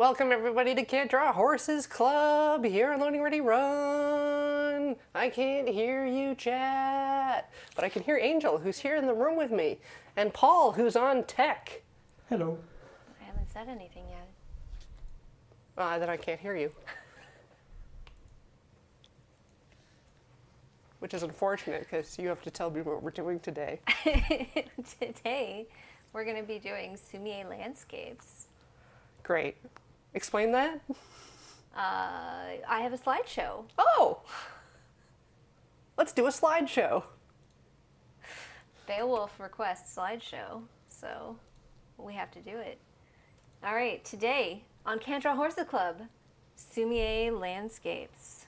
Welcome everybody to Can't Draw Horses Club here on Loading Ready Run. I can't hear you chat, but I can hear Angel, who's here in the room with me, and Paul, who's on tech. Hello. I haven't said anything yet. Then I can't hear you. Which is unfortunate because you have to tell me what we're doing today. Today, we're going to be doing Sumi-e landscapes. Great. Explain that? I have a slideshow. Oh! Let's do a slideshow. Beowulf requests slideshow, so we have to do it. All right, today on Can't Draw Horses Club, Sumi-e landscapes.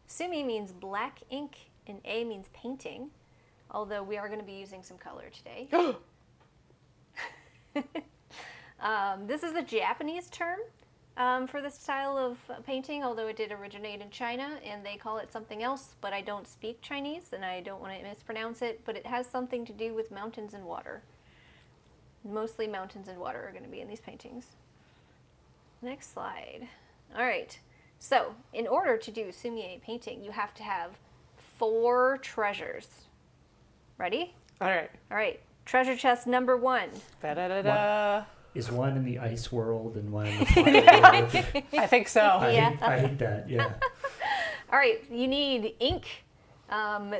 Sumi means black ink and A means painting, although we are going to be using some color today. This is the Japanese term for this style of painting, although it did originate in China and they call it something else, but I don't speak Chinese and I don't want to mispronounce it, but it has something to do with mountains and water. Mostly mountains and water are going to be in these paintings. Next slide. All right. So, in order to do Sumi-e painting, you have to have 4 treasures. Ready? All right. All right. Treasure chest number 1. Da-da-da-da. Is one in the ice world and one in the fire world? I think so. I hate that, yeah. All right. You need ink.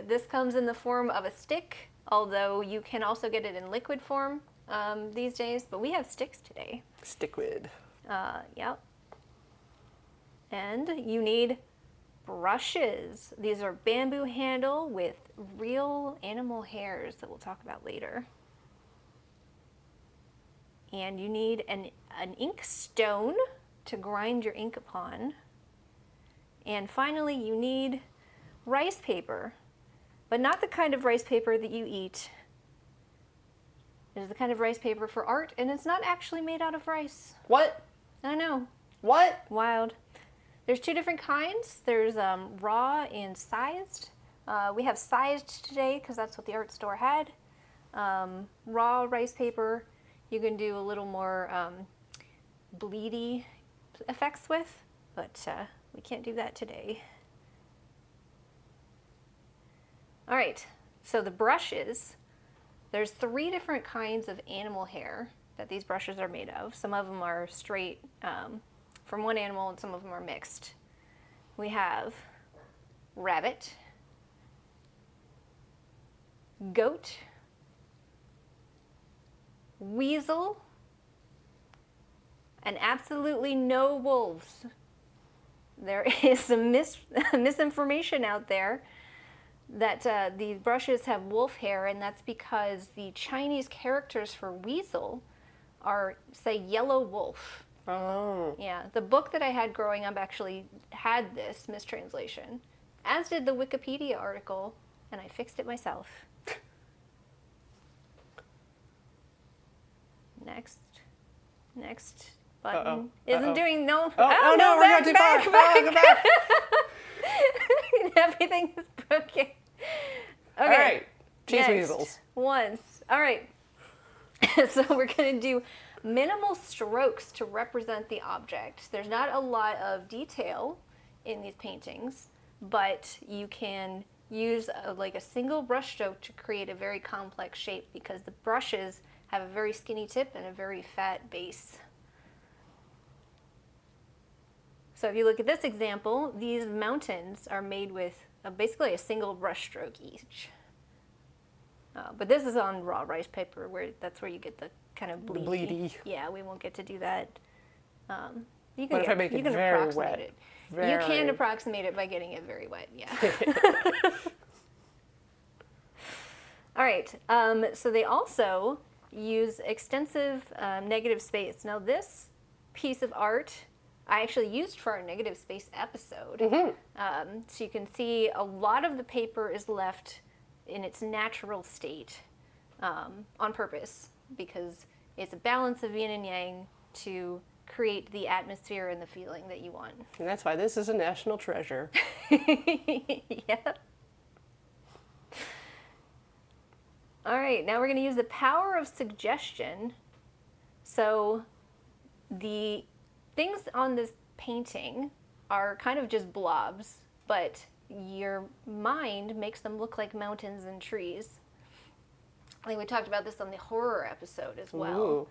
This comes in the form of a stick, although you can also get it in liquid form these days, but we have sticks today. Stickwid. Yep. And you need brushes. These are bamboo handle with real animal hairs that we'll talk about later. And you need an ink stone to grind your ink upon. And finally, you need rice paper, but not the kind of rice paper that you eat. It is the kind of rice paper for art, and it's not actually made out of rice. What? I know. What? Wild. There's 2 different kinds. There's raw and sized. We have sized today because that's what the art store had. Raw rice paper, you can do a little more bleedy effects with, but we can't do that today. All right, so the brushes, there's 3 different kinds of animal hair that these brushes are made of. Some of them are straight from one animal and some of them are mixed. We have rabbit, goat, weasel, and absolutely no wolves. There is some misinformation out there that the brushes have wolf hair, and that's because the Chinese characters for weasel are, say, yellow wolf. Oh. Yeah, the book that I had growing up actually had this mistranslation, as did the Wikipedia article, and I fixed it myself. Next button isn't doing no. Oh no, we're going too far. Go back. Everything is broken. Okay. All right, cheese Next. weasels. Once. All right. So we're going to do minimal strokes to represent the object. There's not a lot of detail in these paintings, but you can use like a single brush stroke to create a very complex shape because the brushes have a very skinny tip and a very fat base. So if you look at this example, these mountains are made with basically a single brush stroke each. But this is on raw rice paper, that's where you get the kind of bleedy. Yeah, we won't get to do that. You can What if I make it very wet? You can approximate it by getting it very wet, yeah. All right, so they also use extensive negative space. Now this piece of art I actually used for our negative space episode. Mm-hmm. So you can see a lot of the paper is left in its natural state on purpose because it's a balance of yin and yang to create the atmosphere and the feeling that you want. And that's why this is a national treasure. Yeah. All right, now we're going to use the power of suggestion. So The things on this painting are kind of just blobs, but your mind makes them look like mountains and trees. I think we talked about this on the horror episode as well.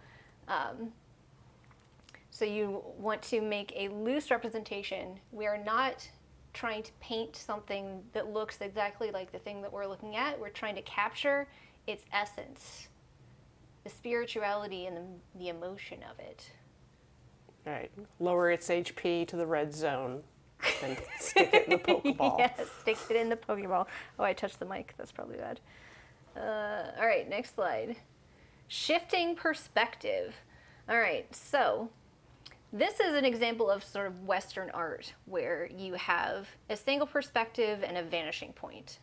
So you want to make a loose representation. We are not trying to paint something that looks exactly like the thing that we're looking at. We're trying to capture its essence, the spirituality and the emotion of it. All right. Lower its HP to the red zone and stick it in the Pokeball. Yes, stick it in the Pokeball. Oh, I touched the mic. That's probably bad. All right, next slide. Shifting perspective. All right, so this is an example of sort of Western art where you have a single perspective and a vanishing point.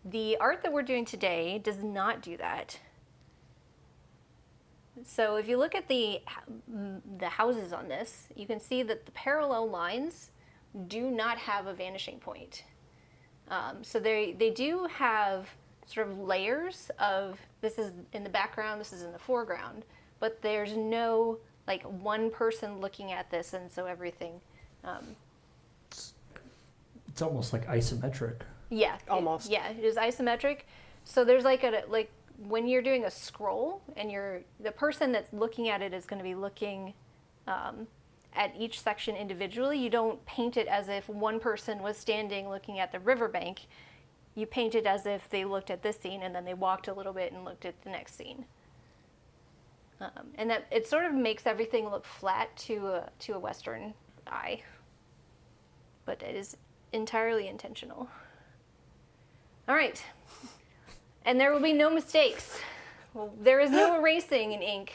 The art that we're doing today does not do that. So if you look at the houses on this, you can see that the parallel lines do not have a vanishing point. So they do have sort of layers of, this is in the background, this is in the foreground, but there's no like one person looking at this, and so everything. It's almost like isometric. Yeah, Almost. it is isometric. So there's like when you're doing a scroll, and the person that's looking at it is going to be looking at each section individually. You don't paint it as if one person was standing looking at the riverbank. You paint it as if they looked at this scene and then they walked a little bit and looked at the next scene. And that it sort of makes everything look flat to a Western eye, but it is entirely intentional. All right, and there will be no mistakes. Well, there is no erasing in ink.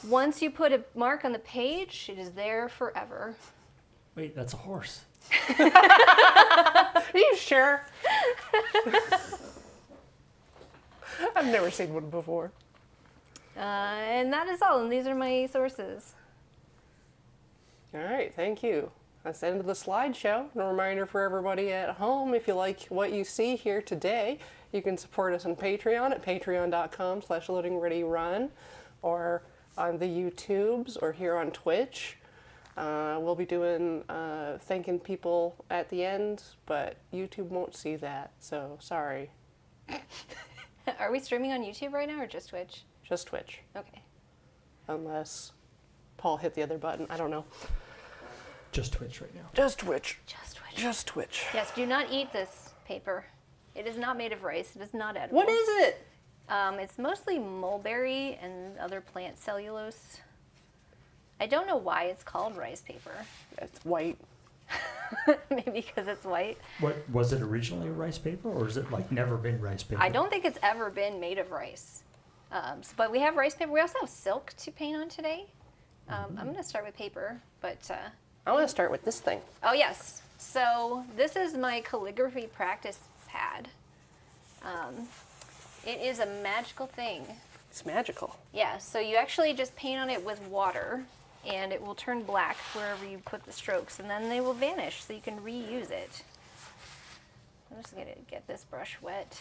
Once you put a mark on the page, it is there forever. Wait, that's a horse. Are you sure? I've never seen one before. And that is all, and these are my sources. All right, thank you. That's the end of the slideshow. And a reminder for everybody at home, if you like what you see here today, you can support us on Patreon at patreon.com/loadingreadyrun, or on the YouTubes, or here on Twitch. We'll be doing thanking people at the end, but YouTube won't see that, so sorry. Are we streaming on YouTube right now, or just Twitch? Just Twitch. Okay. Unless Paul hit the other button. I don't know. Just Twitch right now. Just Twitch. Just Twitch. Just Twitch. Yes, do not eat this paper. It is not made of rice. It is not edible. What is it? It's mostly mulberry and other plant cellulose. I don't know why it's called rice paper. It's white. Maybe because it's white. What was it originally, rice paper, or is it like never been rice paper? I don't think it's ever been made of rice. But we have rice paper. We also have silk to paint on today. I'm going to start with paper, but... I want to start with this thing. Oh, yes. So this is my calligraphy practice pad. It is a magical thing. It's magical. Yeah, so you actually just paint on it with water, and it will turn black wherever you put the strokes, and then they will vanish, so you can reuse it. I'm just going to get this brush wet.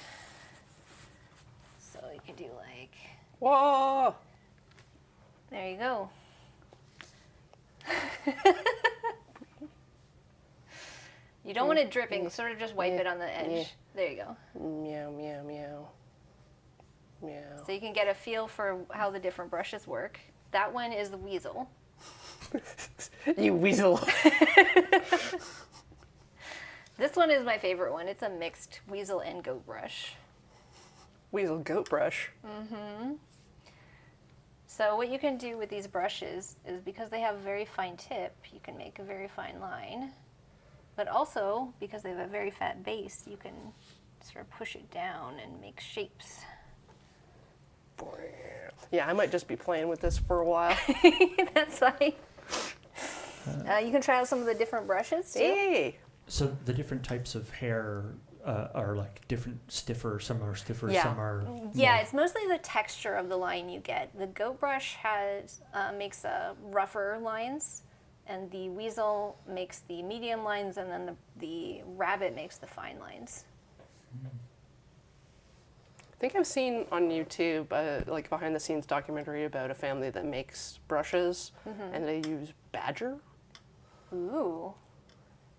So you can do like... Whoa! There you go. You don't want it dripping, sort of just wipe it on the edge. Yeah. There you go. Meow, meow, meow. Meow. So you can get a feel for how the different brushes work. That one is the weasel. You weasel. This one is my favorite one. It's a mixed weasel and goat brush. Weasel goat brush. So what you can do with these brushes is, because they have a very fine tip, you can make a very fine line. But also, because they have a very fat base, you can sort of push it down and make shapes. Yeah, I might just be playing with this for a while. That's fine. You can try out some of the different brushes too. Hey! So the different types of hair are like different, stiffer. Some are stiffer, Yeah. some are. Yeah, more- it's mostly the texture of the line you get. The goat brush makes rougher lines, and the weasel makes the medium lines, and then the rabbit makes the fine lines. I think I've seen on YouTube like behind the scenes documentary about a family that makes brushes and they use badger. Ooh,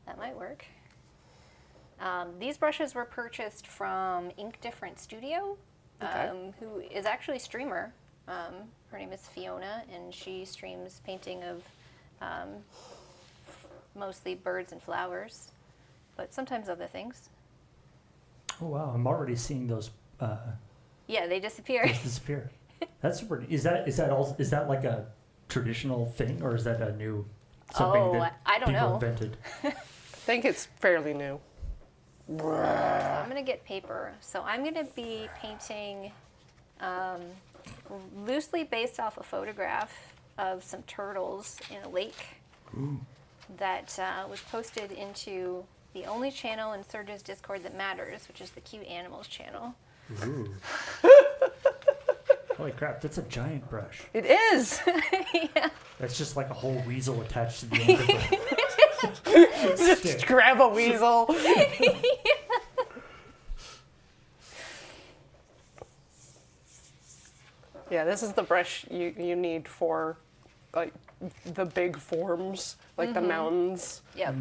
that might work. These brushes were purchased from Ink Different Studio, Okay. who is actually a streamer. Her name is Fiona, and she streams painting of mostly birds and flowers, but sometimes other things. Oh wow, I'm already seeing those Yeah, they disappear. disappear. That's super. Is that like a traditional thing, or is that a new something Oh, that I don't people know. invented? I think it's fairly new. So I'm gonna get paper. So I'm gonna be painting loosely based off a photograph of some turtles in a lake that was posted into the only channel in Surge's Discord that matters, which is the Cute Animals channel. Ooh. Holy crap, that's a giant brush. It is. Yeah. That's just like a whole weasel attached to the end of the Just stick. grab a weasel. Yeah, this is the brush you need for like the big forms, like the mountains. Yep.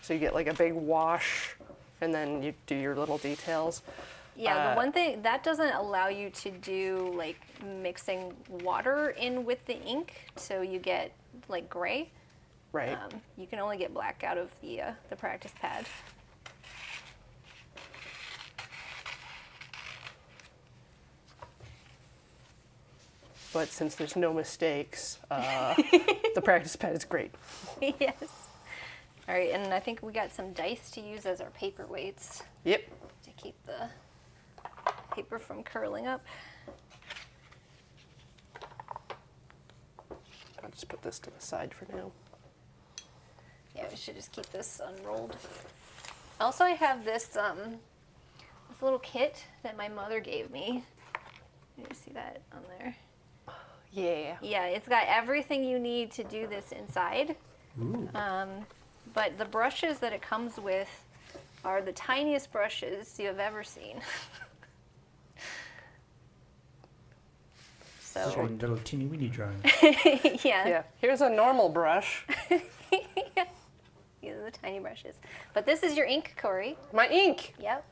So you get like a big wash, and then you do your little details. Yeah, the one thing that doesn't allow you to do like mixing water in with the ink, so you get like gray. Right. You can only get black out of the practice pad. But since there's no mistakes, the practice pad is great. Yes. All right, and I think we got some dice to use as our paperweights Yep. to keep the paper from curling up. I'll just put this to the side for now. Yeah, we should just keep this unrolled. Also, I have this little kit that my mother gave me. You see that on there? Yeah. Yeah, it's got everything you need to do this inside. Ooh. But the brushes that it comes with are the tiniest brushes you have ever seen. Just So, one little teeny weeny drawing. yeah, Yeah. Here's a normal brush. these are the tiny brushes. But this is your ink, Corey. My ink. Yep.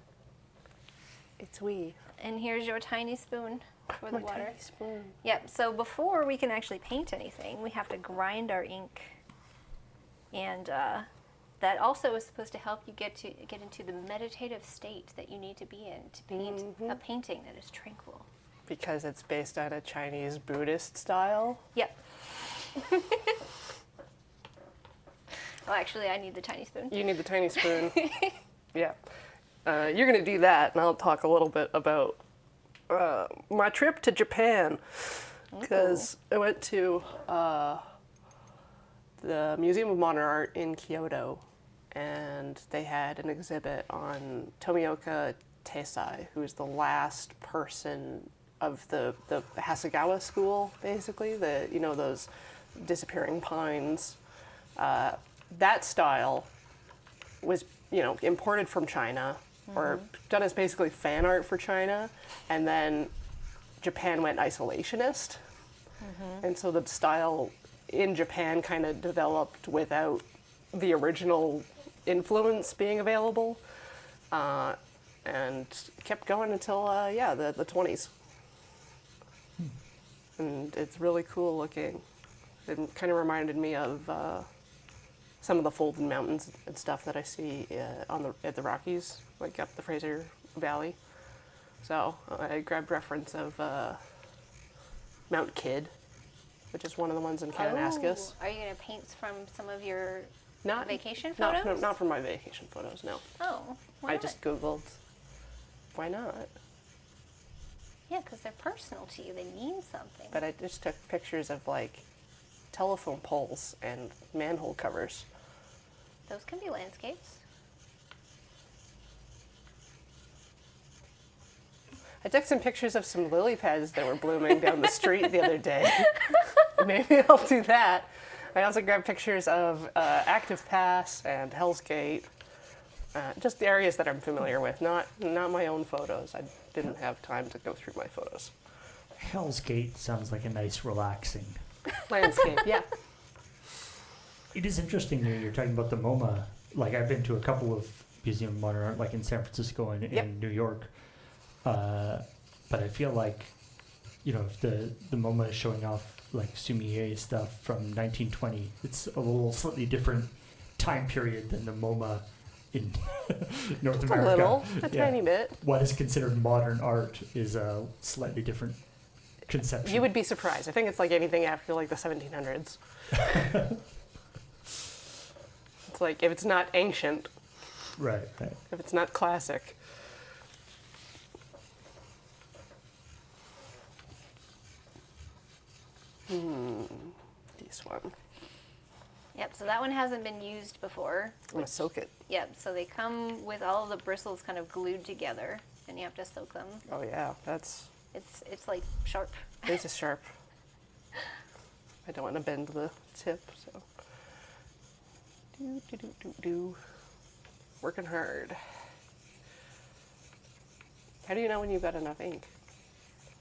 It's wee. And here's your tiny spoon for the My water. tiny spoon. Yep, so before we can actually paint anything, we have to grind our ink. And that also is supposed to help you get into the meditative state that you need to be in to paint a painting that is tranquil. Because it's based on a Chinese Buddhist style. Yep. Oh, actually, I need the tiny spoon. You need the tiny spoon. Yeah. You're going to do that, and I'll talk a little bit about my trip to Japan. Because I went to the Museum of Modern Art in Kyoto, and they had an exhibit on Tomioka Taisai, who is the last person of the Hasegawa school, basically, those disappearing pines. That style was, imported from China, or done as basically fan art for China, and then Japan went isolationist. And so the style in Japan kind of developed without the original influence being available, and kept going until the 20s. And it's really cool looking. It kind of reminded me of some of the folded mountains and stuff that I see at the Rockies, like up the Fraser Valley. So I grabbed reference of Mount Kidd, which is one of the ones in Kananaskis. Oh, are you going to paint from some of your Not vacation not- photos? Not from my vacation photos, no. Oh, why I not? just Googled, why not? Yeah, because they're personal to you. They mean something. But I just took pictures of like telephone poles and manhole covers. Those can be landscapes. I took some pictures of some lily pads that were blooming down the street the other day. Maybe I'll do that. I also grabbed pictures of Active Pass and Hell's Gate. Just the areas that I'm familiar with, not my own photos. I didn't have time to go through my photos. Hell's Gate sounds like a nice, relaxing. Landscape, yeah. It is interesting that you're talking about the MoMA. Like, I've been to a couple of Museum of Modern Art, like in San Francisco and Yep. in New York. But I feel like, you know, if the MoMA is showing off like Sumi-e stuff from 1920, it's a little slightly different time period than the MoMA in North A America. little, a Yeah. tiny bit. What is considered modern art is a slightly different conception. You would be surprised. I think it's like anything after like the 1700s. It's like if it's not ancient, right. if it's not classic. This one. Yep, so that one hasn't been used before. I'm gonna soak it. Yep, so they come with all of the bristles kind of glued together, and you have to soak them. Oh yeah, It's like sharp. it's a sharp. I don't want to bend the tip, so. Do. Working hard. How do you know when you've got enough ink?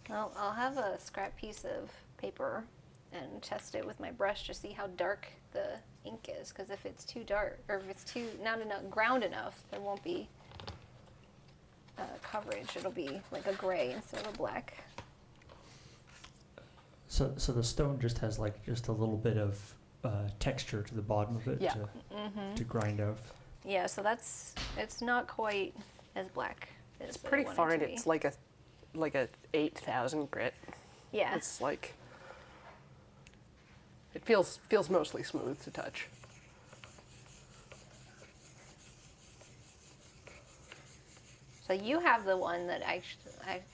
Well, I'll have a scrap piece of paper and test it with my brush to see how dark the ink is. Because if it's too dark, or if it's too not enough ground enough, there won't be coverage. It'll be like a gray instead of a black. So the stone just has like just a little bit of texture to the bottom of it Yeah. to grind out. Yeah, so it's not quite as black as It's I pretty want fine. It to It's be. like a 8,000 grit. Yeah. It's like it feels mostly smooth to touch. So you have the one that I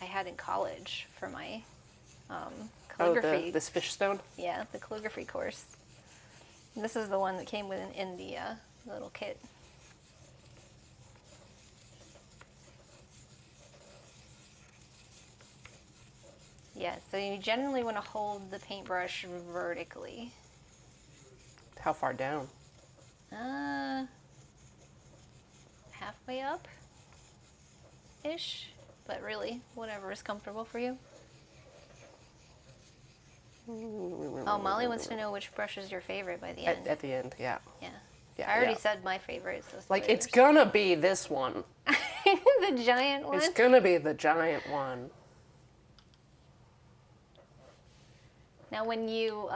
had in college for my calligraphy. Oh, this fish stone. Yeah, the calligraphy course. This is the one that came in the little kit. Yeah, so you generally want to hold the paintbrush vertically. How far down? Halfway up ish, but really, whatever is comfortable for you. Oh, Molly wants to know which brush is your favorite by the end. At the end, yeah. Yeah. Yeah, I already yeah. said my favorite. So Like it's spoilers. gonna be this one. The giant one. It's gonna be the giant one. Now, when you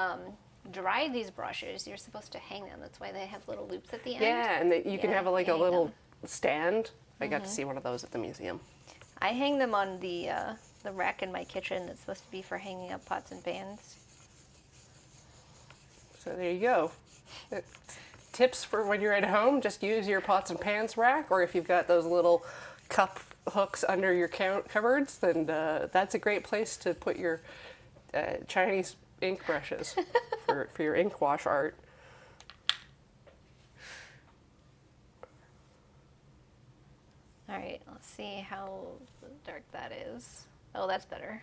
dry these brushes, you're supposed to hang them. That's why they have little loops at the end. Yeah, and you can Yeah, have like a hang little them. stand. I got to see one of those at the museum. I hang them on the rack in my kitchen that's supposed to be for hanging up pots and pans. So there you go. Tips for when you're at home: just use your pots and pans rack, or if you've got those little cup hooks under your cupboards, then that's a great place to put your Chinese ink brushes for your ink wash art. All right, let's see how dark that is. Oh, that's better.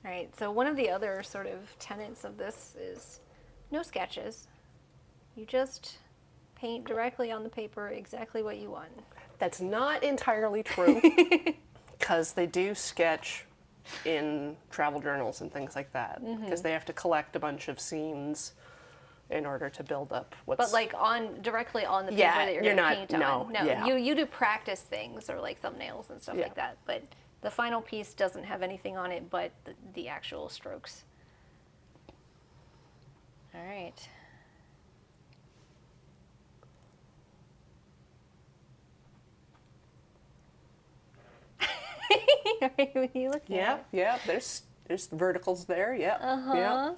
All right, so one of the other sort of tenets of this is no sketches. You just paint directly on the paper exactly what you want. That's not entirely true, because they do sketch in travel journals and things like that, because they have to collect a bunch of scenes in order to build up what's. But like directly on the paper Yeah, that you're you're gonna not- paint no, on. No, yeah. you do practice things or like thumbnails and stuff Yeah. like that. But the final piece doesn't have anything on it but the actual strokes. All right. When you look Yeah, at yeah. There's verticals there. Yeah, Uh-huh. yeah.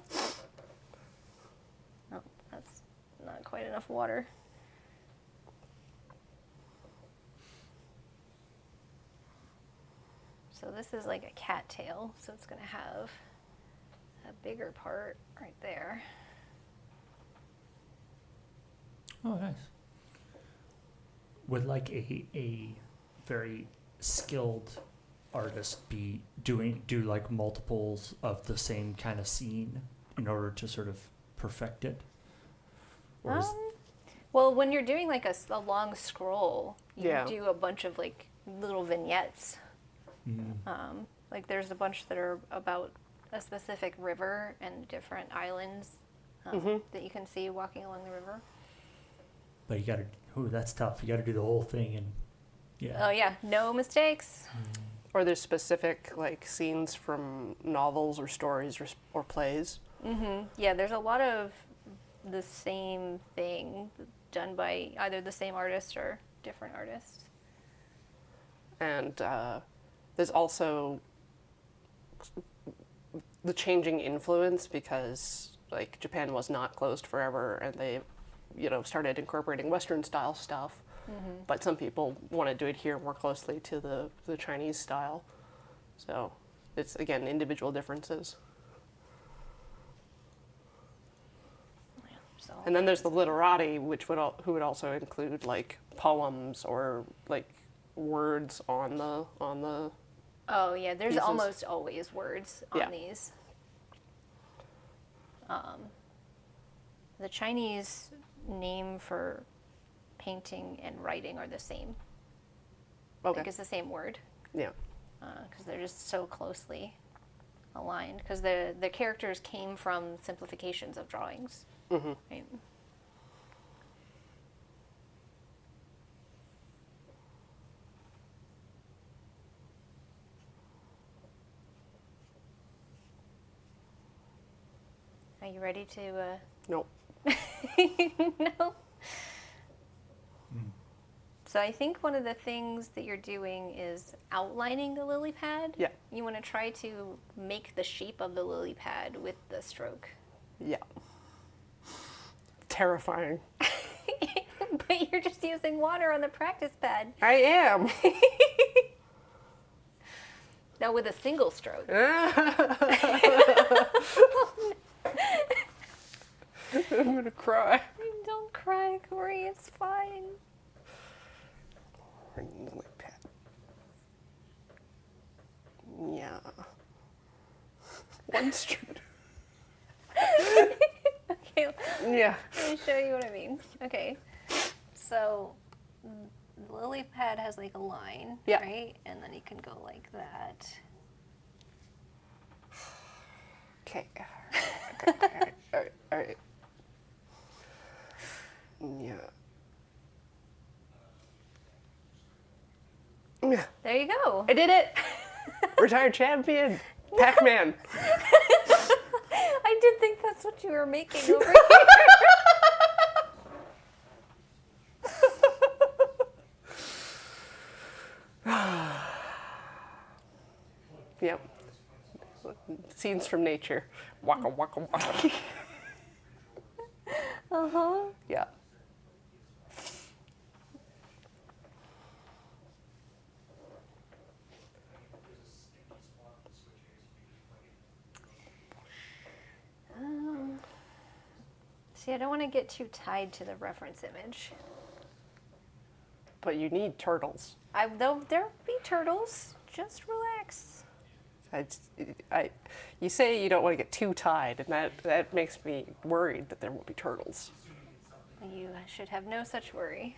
Oh, that's not quite enough water. So this is like a cattail, so it's gonna have a bigger part right there. Oh, nice. Would like a very skilled artist do like multiples of the same kind of scene in order to sort of perfect it? Or is, Well, when you're doing like a long scroll, you Yeah. do a bunch of like little vignettes. Like there's a bunch that are about a specific river and different islands that you can see walking along the river. but you gotta, ooh, that's tough. You gotta do the whole thing, and yeah. Oh yeah, no mistakes. Or there's specific like scenes from novels or stories or plays. Yeah, there's a lot of the same thing done by either the same artist or different artists. And there's also the changing influence because like Japan was not closed forever, and they, started incorporating Western style stuff. But some people wanted to adhere more closely to the Chinese style. So it's again individual differences. So And then there's the literati, who would also include like poems or like words on the oh yeah, there's pieces. almost always words on Yeah. these. The Chinese name for painting and writing are the same. Okay. Like it's the same word Yeah. because they're just so closely aligned. Because the characters came from simplifications of drawings. Right? Are you ready to? Nope. No. So I think one of the things that you're doing is outlining the lily pad. Yeah. You want to try to make the shape of the lily pad with the stroke. Yeah. Terrifying. But you're just using water on the practice pad. I am. Now with a single stroke. I'm gonna cry. Don't cry, Corey. It's fine. Like that. Yeah. One straight. Okay, Yeah. let me show you what I mean. Okay, so the lily pad has like a line, Yeah. right? And then you can go like that. Okay. Okay. All right. Yeah. Yeah. There you go. I did it. Retired champion. Pac-Man. I did think that's what you were making over here. Yep. Scenes from nature. Waka waka waka. Uh-huh. Yeah. See, I don't want to get too tied to the reference image. But you need turtles. Though there'll be turtles. Just relax. You say you don't want to get too tied, and that makes me worried that there will be turtles. You should have no such worry.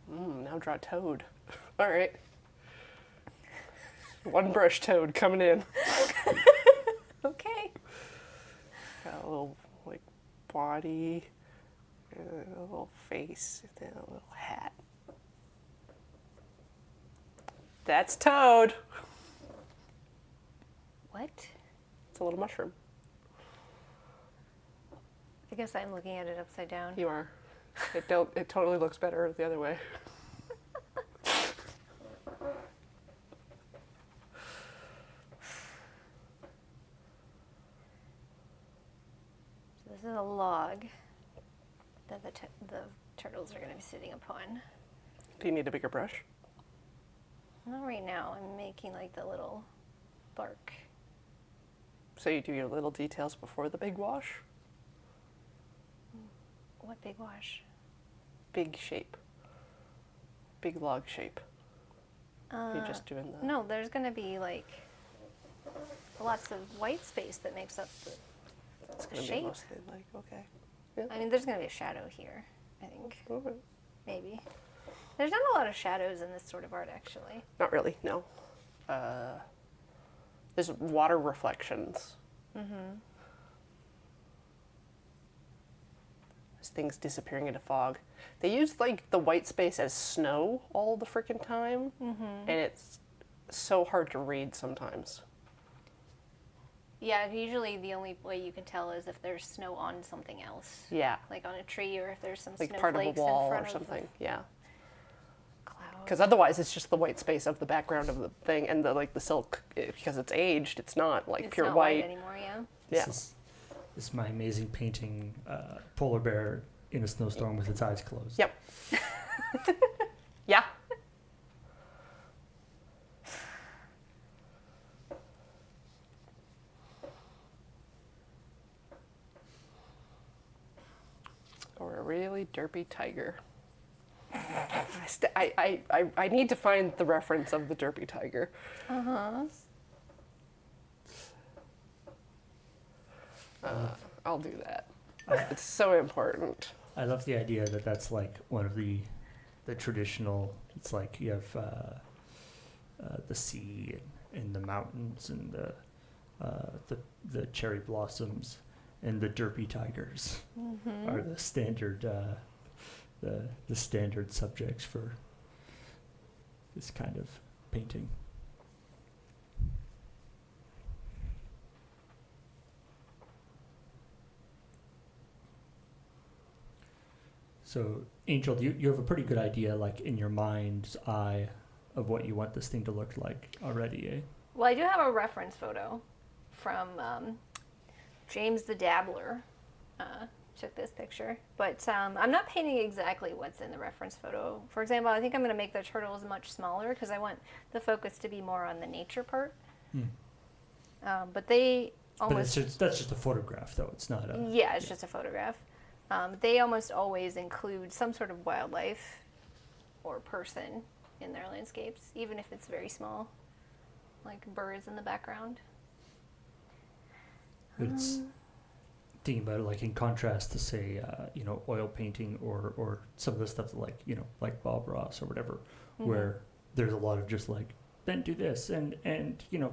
Now draw Toad. All right. One brush Toad coming in. Okay. Got a little like body, and a little face, and then a little hat. That's Toad. What? It's a little mushroom. I guess I'm looking at it upside down. You are. It totally looks better the other way. So this is a log that the turtles are going to be sitting upon. Do you need a bigger brush? Not right now. I'm making like the little bark. So you do your little details before the big wash? What big wash? Big shape. Big log shape. You're just doing the... No, there's going to be like lots of white space that makes up It's going to be shape. mostly like, okay. I mean, there's going to be a shadow here, I think. Okay. Maybe. There's not a lot of shadows in this sort of art, actually. Not really, no. There's water reflections. There's things disappearing into fog. They use like the white space as snow all the freaking time, and it's so hard to read sometimes. Yeah, usually the only way you can tell is if there's snow on something else. Yeah, Like on a tree, or if there's some like snowflakes part of a wall in front or of something. Yeah, clouds. because otherwise it's just the white space of the background of the thing, and the like the silk because it's aged. It's not like It's pure not white. anymore, yeah. Yeah. This is my amazing painting, polar bear in a snowstorm with its eyes closed. Yep. Yeah. Or a really derpy tiger. I need to find the reference of the derpy tiger. I'll do that. It's so important. I love the idea that that's like one of the traditional. It's like you have the sea and the mountains and the cherry blossoms and the derpy tigers are the standard the standard subjects for this kind of painting. So, Angel, you have a pretty good idea, like in your mind's eye, of what you want this thing to look like already, eh? Well, I do have a reference photo from James the Dabbler. Took this picture, but I'm not painting exactly what's in the reference photo. For example, I think I'm going to make the turtles much smaller because I want the focus to be more on the nature part. But they almost... But that's just a photograph, though. It's not a... Yeah, it's just a photograph. They almost always include some sort of wildlife or person in their landscapes, even if it's very small, like birds in the background. It's thinking about it like in contrast to say, oil painting or some of the stuff that like Bob Ross or whatever, where there's a lot of just like, then do this and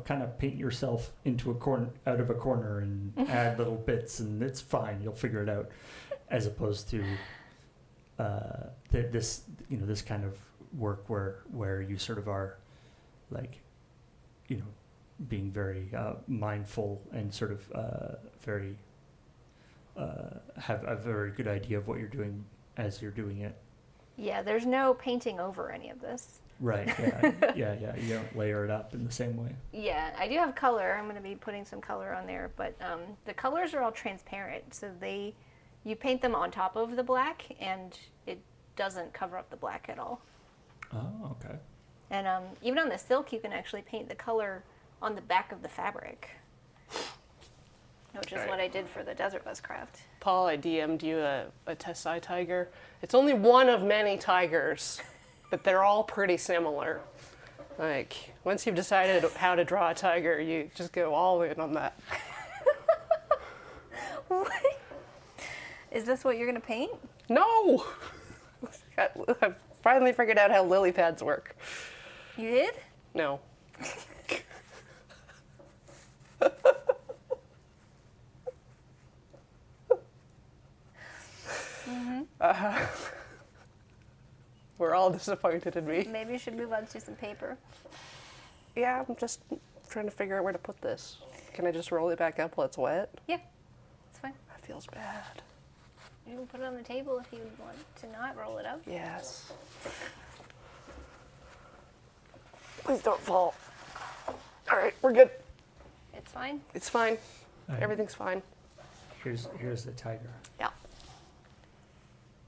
kind of paint yourself into a corner, out of a corner and add little bits and it's fine, you'll figure it out. As opposed to this kind of work where you sort of are like, being very mindful and sort of very have a very good idea of what you're doing as you're doing it. Yeah, there's no painting over any of this. Right. Yeah. yeah. You don't layer it up in the same way. Yeah, I do have color. I'm going to be putting some color on there, but the colors are all transparent, so you paint them on top of the black, and it doesn't cover up the black at all. Oh, okay. And even on the silk, you can actually paint the color on the back of the fabric, which is what I did for the Desert Bus craft. Paul, I DM'd you a Tessai tiger. It's only one of many tigers, but they're all pretty similar. Like, once you've decided how to draw a tiger, you just go all in on that. What? Is this what you're going to paint? No! I've finally figured out how lily pads work. You did? No. We're all disappointed in me. Maybe you should move on to some paper. Yeah, I'm just trying to figure out where to put this. Can I just roll it back up while it's wet? Yeah, it's fine. That feels bad. You can put it on the table if you want to not roll it up. Yes. Please don't fall. All right, we're good. It's fine. It's fine. Right. Everything's fine. Here's the tiger. Yeah.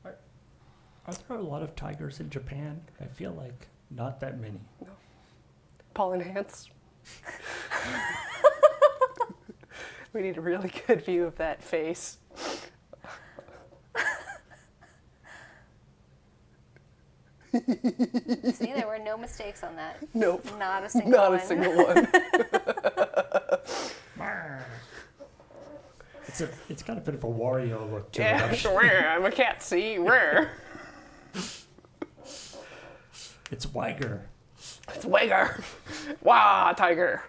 Are there a lot of tigers in Japan? I feel like not that many. No. Paul and Hans. We need a really good view of that face. See, there were no mistakes on that. Nope. Not a single Not one. a single one. It's got a bit of a Wario look to Yeah, it. I'm a cat, see? Rare. It's Weiger. It's Wager. Wah, tiger.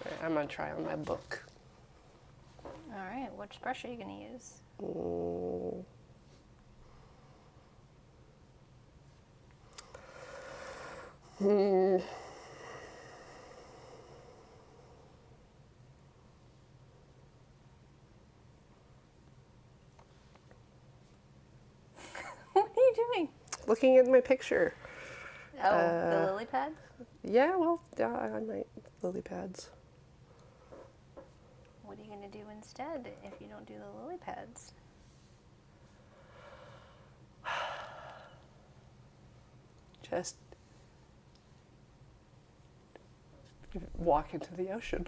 Alright, I'm gonna try on my book. All right, which brush are you going to use? Mm. Hmm. What are you doing? Looking at my picture. Oh, the lily pads? Yeah, well, yeah, I might lily pads. What are you going to do instead if you don't do the lily pads? Just walk into the ocean.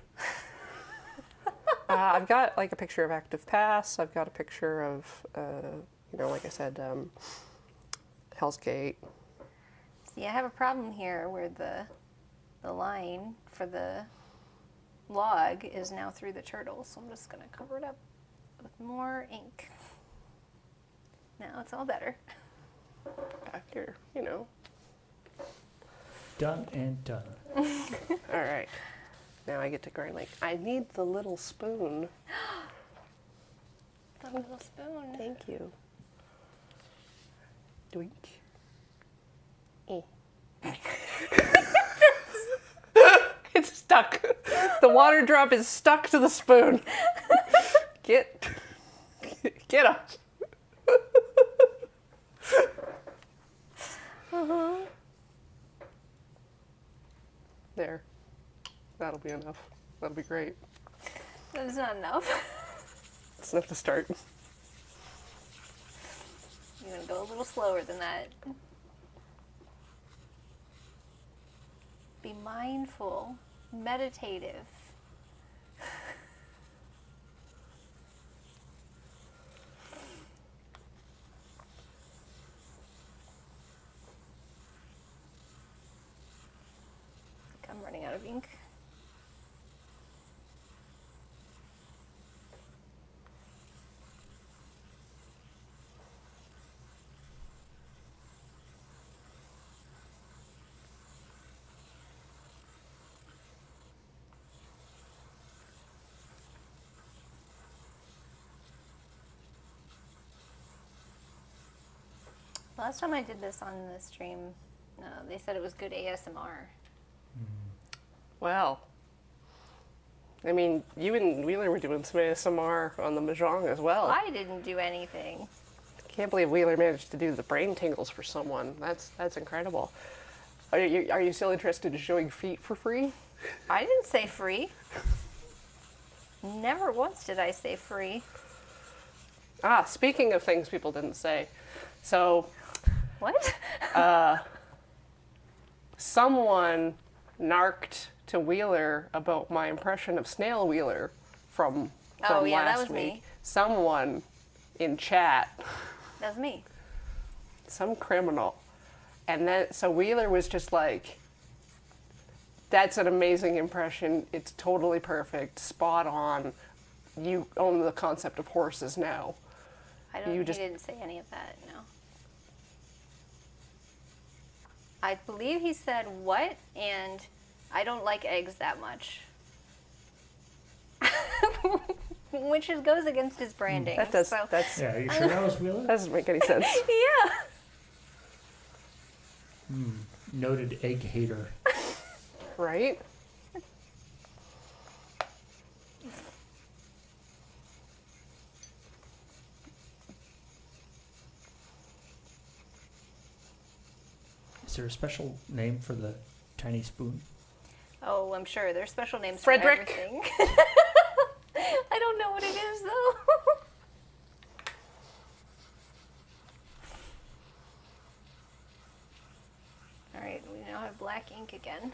I've got like a picture of Active Pass. I've got a picture of, like I said, Hell's Gate. See, I have a problem here where the line for the log is now through the turtle, so I'm just going to cover it up with more ink. Now it's all better. After, Done and done. All right. Now I get to grind I need the little spoon. The little spoon. Thank you. Doink. Eh. It's stuck. The water drop is stuck to the spoon. Get up. There. That'll be enough. That'll be great. That's not enough. It's enough to start. I'm going to go a little slower than that. Be mindful, meditative. I'm running out of ink. Last time I did this on the stream, they said it was good ASMR. Well, I mean, you and Wheeler were doing some ASMR on the Mahjong as well. I didn't do anything. Can't believe Wheeler managed to do the brain tingles for someone. That's incredible. Are you still interested in showing feet for free? I didn't say free. Never once did I say free. Speaking of things people didn't say, so What? someone narked to Wheeler about my impression of Snail Wheeler from Oh, yeah, that last was week. me. Someone in chat, That was me. some criminal, and then so Wheeler was just like, "That's an amazing impression. It's totally perfect, spot on. You own the concept of horses now." He didn't say any of that, no. I believe he said what, and I don't like eggs that much. Which goes against his branding. That does. So. That's Yeah, are you sure that was Wheeler? that doesn't make any sense. Yeah. Noted egg hater. Right? Is there a special name for the tiny spoon? Oh, I'm sure there's special names Frederick. for everything. I don't know what it is though. All right, we now have black ink again.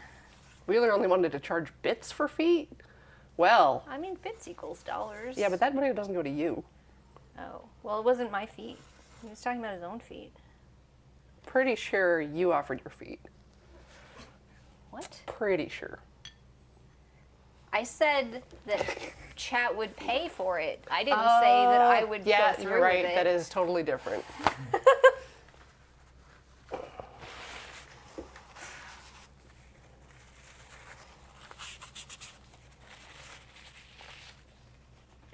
Wheeler only wanted to charge bits for feet? Well, I mean, bits equals dollars. yeah, but that money doesn't go to you. Oh, well, it wasn't my feet. He was talking about his own feet. Pretty sure you offered your feet. What? Pretty sure. I said that chat would pay for it. I didn't say that I would Yeah, go through you're right. with it. That is totally different.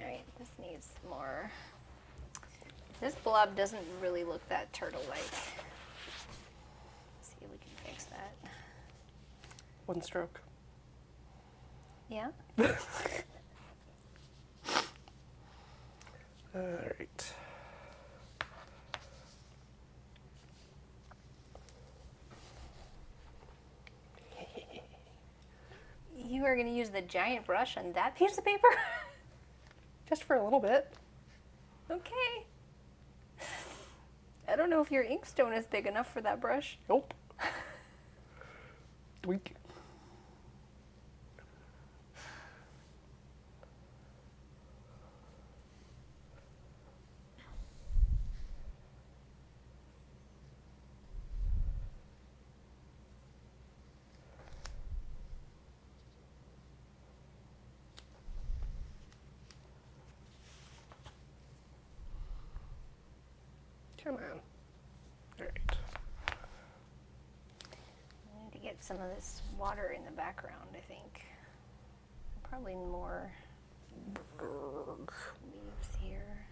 All right, this needs more. This blob doesn't really look that turtle-like. See if we can fix that. One stroke. Yeah? All right. You are going to use the giant brush on that piece of paper? Just for a little bit. Okay. I don't know if your inkstone is big enough for that brush. Nope. Tweak. Come on. All right. I need to get some of this water in the background, I think. Probably more leaves here.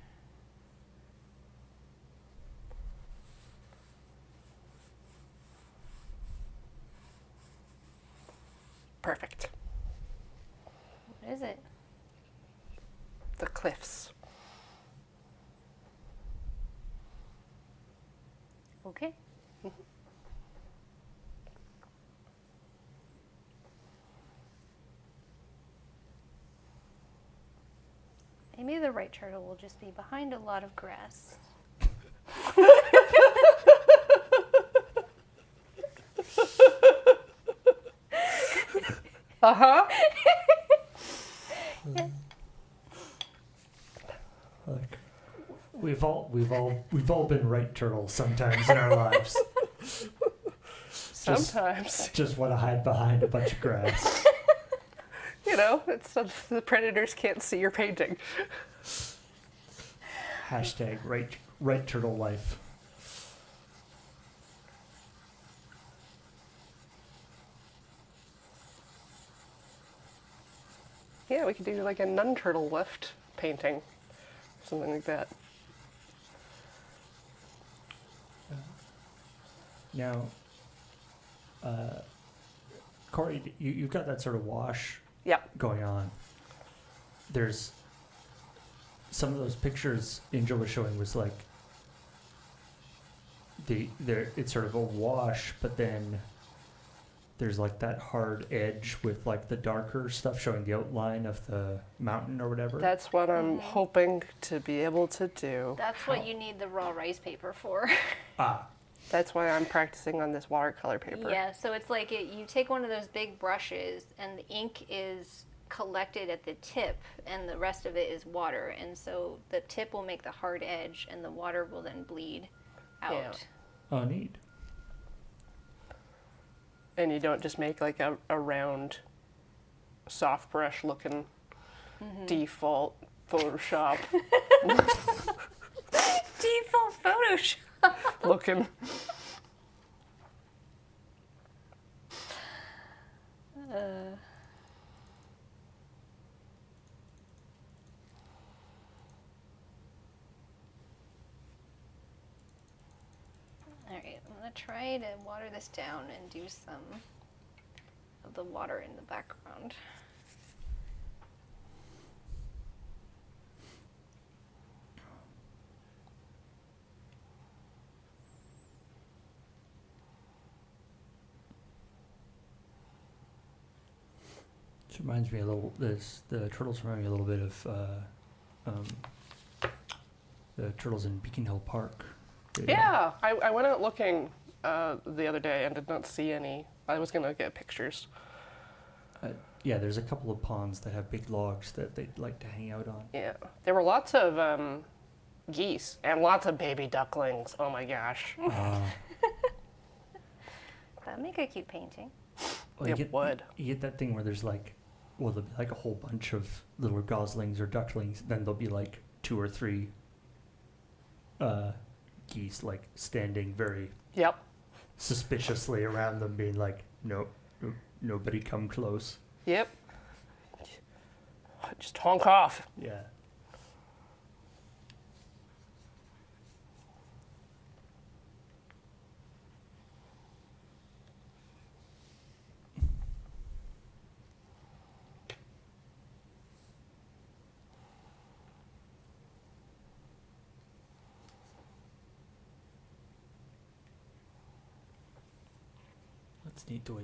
Perfect. What is it? The cliffs. Okay. Maybe the right turtle will just be behind a lot of grass. Uh-huh. Like, we've all been right turtles sometimes in our lives. Sometimes. Just want to hide behind a bunch of grass. You know, it's so the predators can't see your painting. Hashtag right turtle life. Yeah, we could do like a nun turtle lift painting. Something like that. Now, Corey, you've got that sort of wash Yep. going on. There's some of those pictures Angel was showing was like it's sort of a wash, but then there's like that hard edge with like the darker stuff showing the outline of the mountain or whatever. That's what I'm hoping to be able to do. That's what you need the raw rice paper for. Ah, That's why I'm practicing on this watercolor paper. Yeah, so it's like you take one of those big brushes and the ink is collected at the tip and the rest of it is water. And so the tip will make the hard edge and the water will then bleed out. Yeah. oh, neat. And you don't just make like a round, soft brush looking default Photoshop Default Photoshop. looking. Alright, I'm going to try to water this down and do some of the water in the background. This reminds me a little. The turtles remind me a little bit of the turtles in Beacon Hill Park. Yeah, I went out looking the other day and did not see any. I was gonna get pictures. Yeah, there's a couple of ponds that have big logs that they'd like to hang out on. Yeah, there were lots of geese and lots of baby ducklings. Oh my gosh. That'd make a cute painting. Well, It would. You get that thing where there's like, well, there'll be like a whole bunch of little goslings or ducklings. Then there'll be like 2 or 3 geese like standing very Yep. suspiciously around them, being like, no, nobody come close. Yep. Just honk off. Yeah. That's neat the way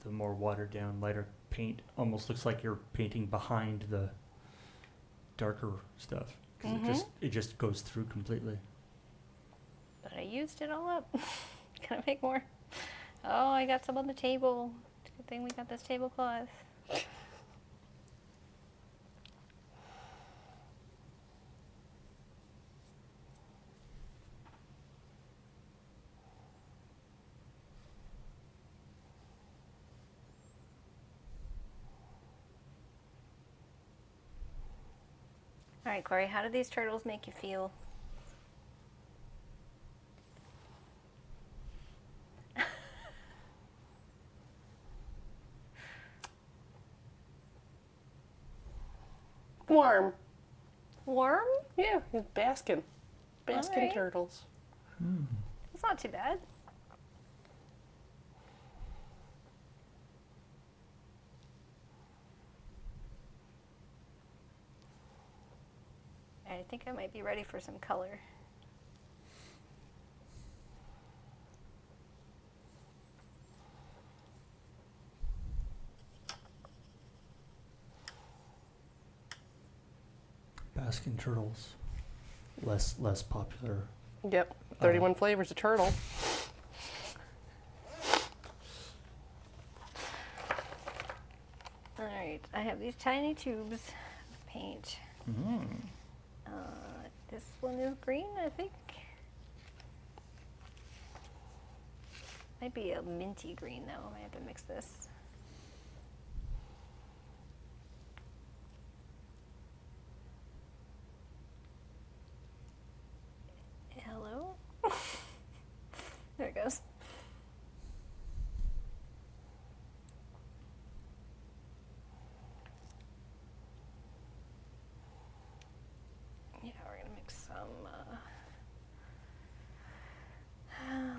the more watered down, lighter paint almost looks like you're painting behind the darker stuff. 'Cause it just goes through completely. But I used it all up. Gonna make more. Oh, I got some on the table. Good thing we got this tablecloth. All right, Corey, how do these turtles make you feel? Warm. Warm? Yeah, he's basking. Basking Alright. turtles. It's not too bad. I think I might be ready for some color. Baskin turtles, less popular. Yep. 31 flavors of turtle. All right, I have these tiny tubes of paint. This one is green, I think. Might be a minty green though. I might have to mix this. Hello? There it goes. Yeah, we're gonna mix some,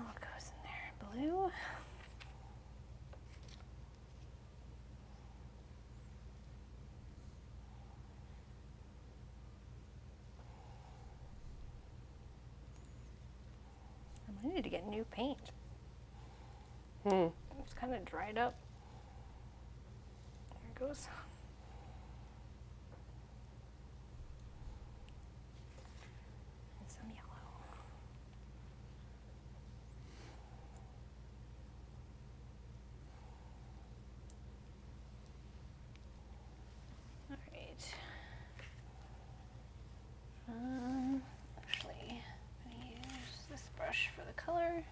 what goes in there? Blue? I need to get new paint. It's kind of dried up. There it goes. And some yellow. All right. Actually, I'm gonna use this brush for the color.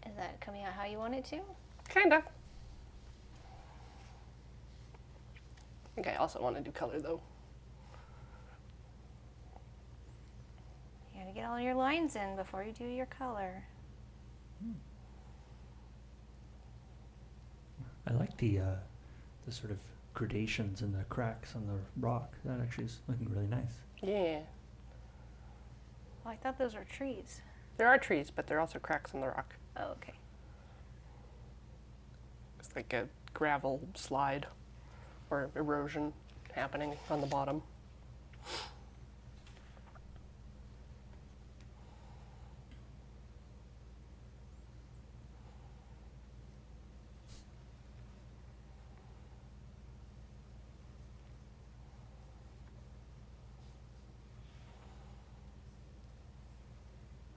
Is that coming out how you want it to? Kinda. I think I also want to do color though. You gotta get all your lines in before you do your color. I like the sort of gradations and the cracks on the rock. That actually is looking really nice. Yeah. Well, I thought those were trees. There are trees, but there are also cracks in the rock. Oh, okay. It's like a gravel slide or erosion happening on the bottom.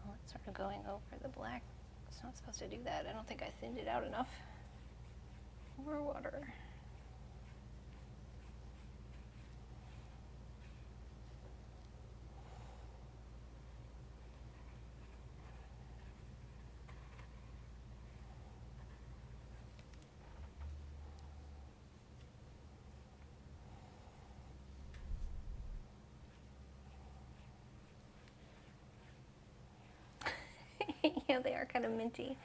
Well, it's sort of going over the black. It's not supposed to do that. I don't think I thinned it out enough. More water. Yeah, they are kind of minty.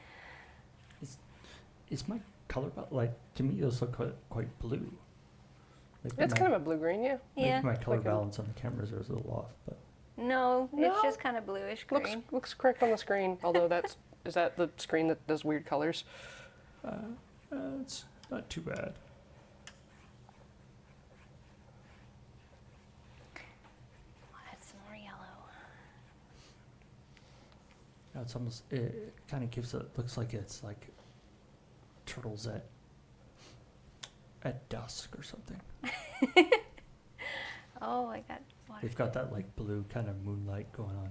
Is my color like to me those look quite blue? Like It's kind of a blue-green, yeah. maybe Yeah. my color Like a- balance on the cameras is a little off, but No, No. it's just kind of bluish green. Looks correct on the screen, although is that the screen that does weird colors? it's not too bad. I'll add some more yellow. It's almost it kind of gives it looks like it's like turtles at dusk or something. Oh, I got water. They've got that like blue kind of moonlight going on.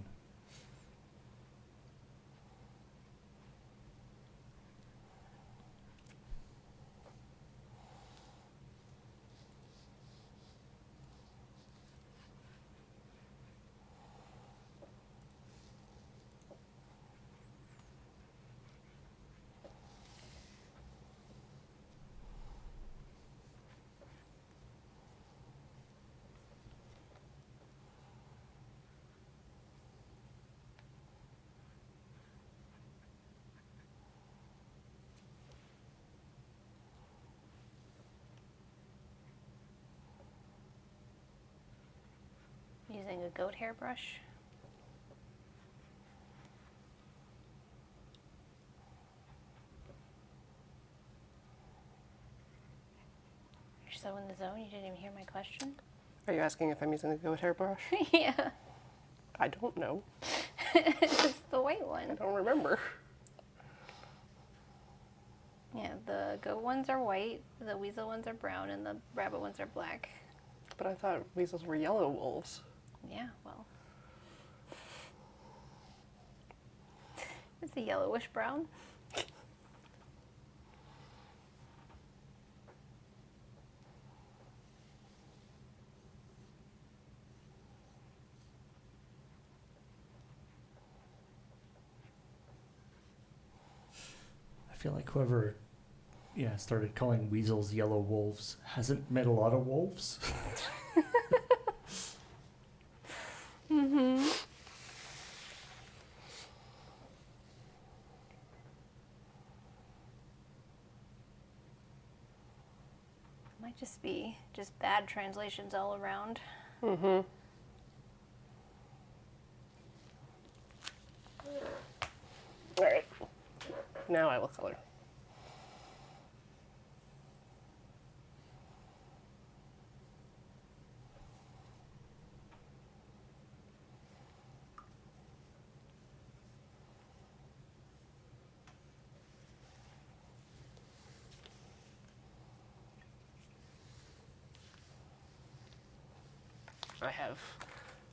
Using a goat hair brush. You're so in the zone, you didn't even hear my question? Are you asking if I'm using the goat hair brush? Yeah, I don't know. it's the white I one. don't remember. Yeah, the goat ones are white, the weasel ones are brown, and the rabbit ones are black. But I thought weasels were yellow wolves. Yeah, well. It's a yellowish brown. I feel like whoever started calling weasels yellow wolves hasn't met a lot of wolves. Mm-hmm. Might just be just bad translations all around. Mm-hmm. All right. Now I will color. I have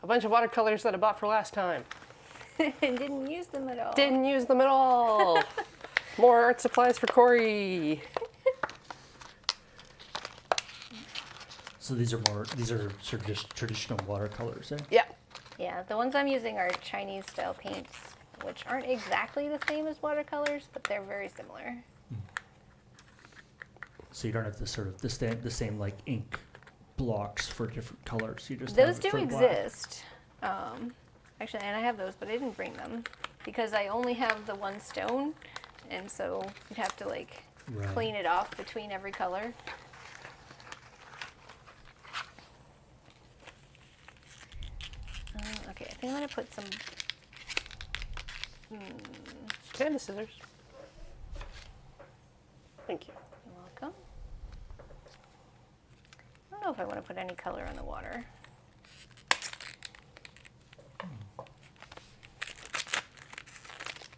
a bunch of watercolors that I bought for last time. And didn't use them at all. Didn't use them at all. More art supplies for Corey. So these are sort of just traditional watercolors, eh? Yeah. Yeah, the ones I'm using are Chinese style paints, which aren't exactly the same as watercolors, but they're very similar. So you don't have the same like ink blocks for different colors. You just Those have it do for black. exist. Actually, and I have those, but I didn't bring them because I only have the one stone, and so you'd have to like Right. clean it off between every color. Okay, I think I'm gonna put some. Can I have the scissors? Thank you. You're welcome. I don't know if I want to put any color in the water.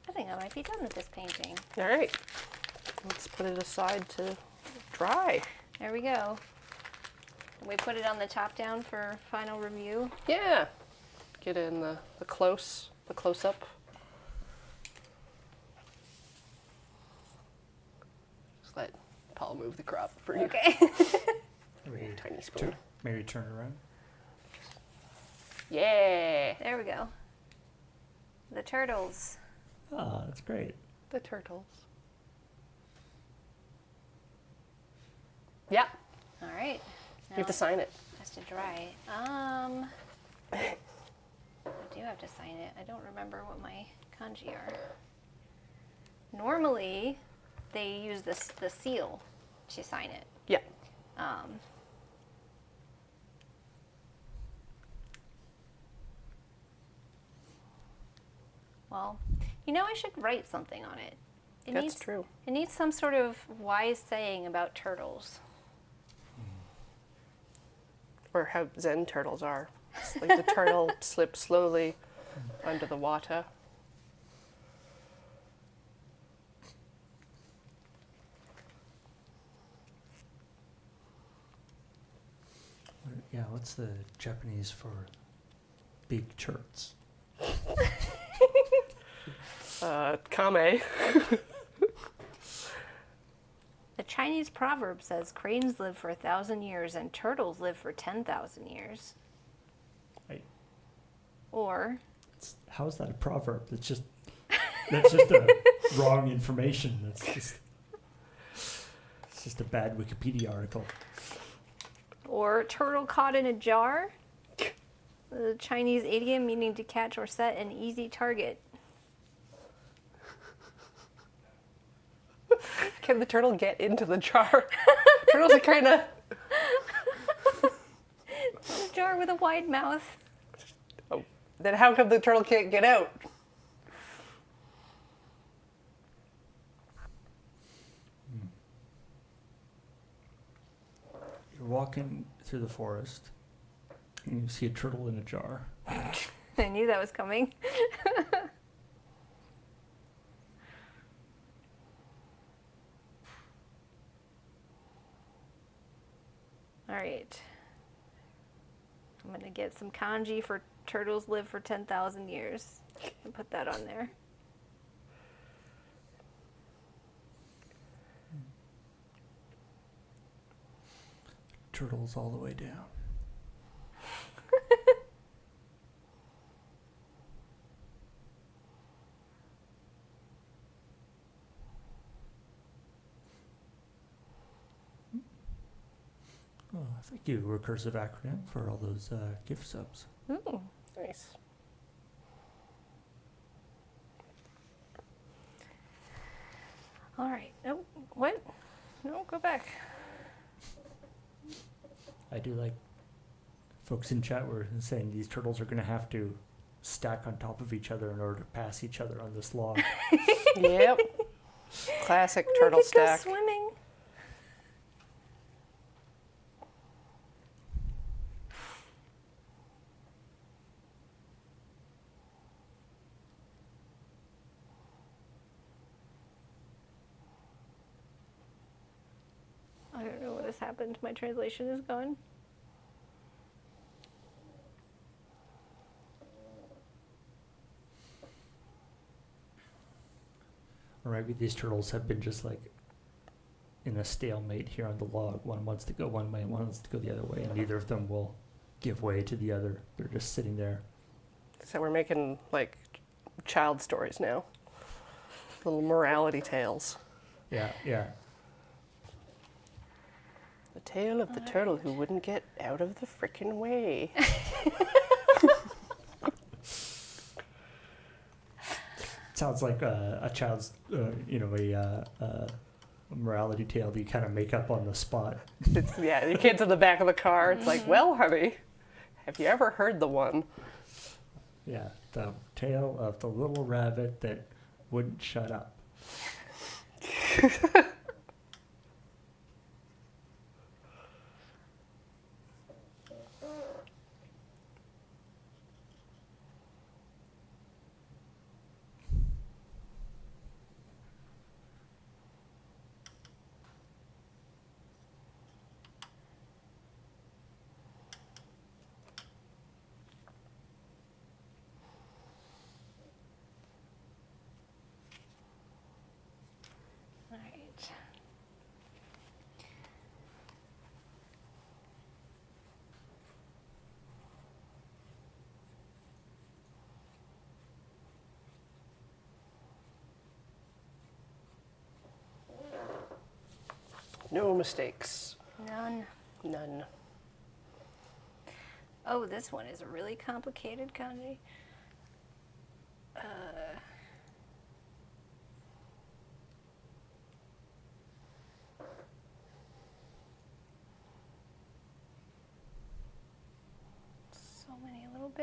I think I might be done with this painting. All right. Let's put it aside to dry. There we go. And we put it on the top down for final review. Yeah. Get in the close up. Just let Paul move the crop for you. Okay. Maybe Tiny spoon. maybe turn it around. Yeah. There we go. The turtles. Ah, that's great. The turtles. Yeah. All right. You have to sign it. It has to dry. I do have to sign it. I don't remember what my kanji are. Normally, they use the seal to sign it. Yeah. Well, I should write something on it. That's true. It needs some sort of wise saying about turtles. Or how Zen turtles are. It's like the turtle slips slowly under the water. Yeah, what's the Japanese for big turts? Kame. The Chinese proverb says cranes live for 1,000 years and turtles live for 10,000 years. Right. Or How is that a proverb? That's just a wrong information. It's just a bad Wikipedia article. Or turtle caught in a jar. The Chinese idiom meaning to catch or set an easy target. Can the turtle get into the jar? Turtles are kind of... A jar with a wide mouth. Oh, then how come the turtle can't get out? You're walking through the forest, and you see a turtle in a jar. I knew that was coming. All right. I'm going to get some kanji for turtles live for 10,000 years and put that on there. Turtles all the way down. Oh, thank you, Recursive Acronym, for all those gift subs. Ooh. Nice. All right. Oh, what? No, go back. I do like folks in chat were saying these turtles are going to have to stack on top of each other in order to pass each other on this log. Yep. Classic turtle We could go stack. swimming. I don't know what has happened. My translation is gone. Or maybe these turtles have been just like in a stalemate here on the log. One wants to go one way, one wants to go the other way, and neither of them will give way to the other. They're just sitting there. So we're making like child stories now. Little morality tales. Yeah, yeah. The tale of the turtle who wouldn't get out of the frickin' way. Sounds like a child's, a morality tale that you kind of make up on the spot. It's, yeah, your kid's in the back of the car. It's like, well, honey, have you ever heard the one? Yeah, the tale of the little rabbit that wouldn't shut up. All right. No mistakes. None. None. Oh, this one is a really complicated kanji.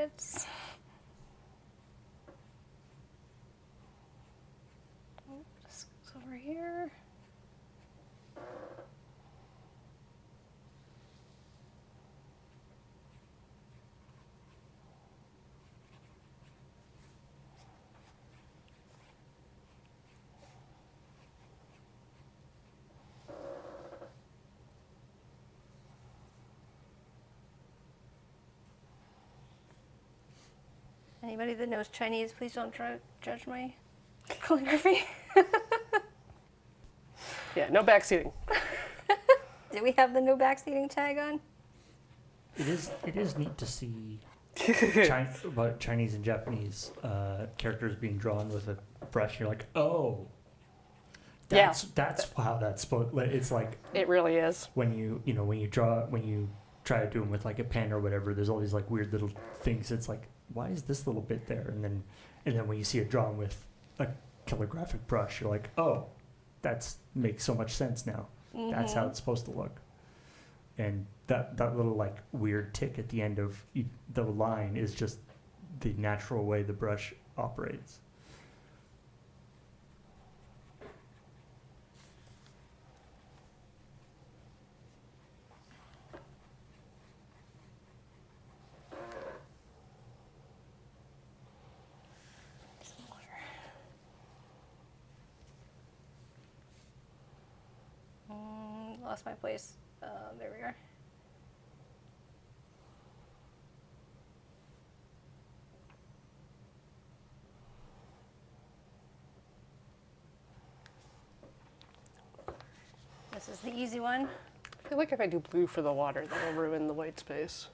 bits. This goes over here. Anybody that knows Chinese, please don't judge my calligraphy. Yeah, no backseating. Do we have the no backseating tag on? It is neat to see about Chinese and Japanese characters being drawn with a brush. You're like, oh, that's how that's supposed. It's like It really is. when you try to do them with like a pen or whatever. There's all these like weird little things. It's like, why is this little bit there? And then when you see it drawn with a calligraphic brush, you're like, oh, that's makes so much sense now. That's how it's supposed to look. And that little like weird tick at the end of the line is just the natural way the brush operates. Lost my place. There we are. This is the easy one. I feel like if I do blue for the water, that'll ruin the white space.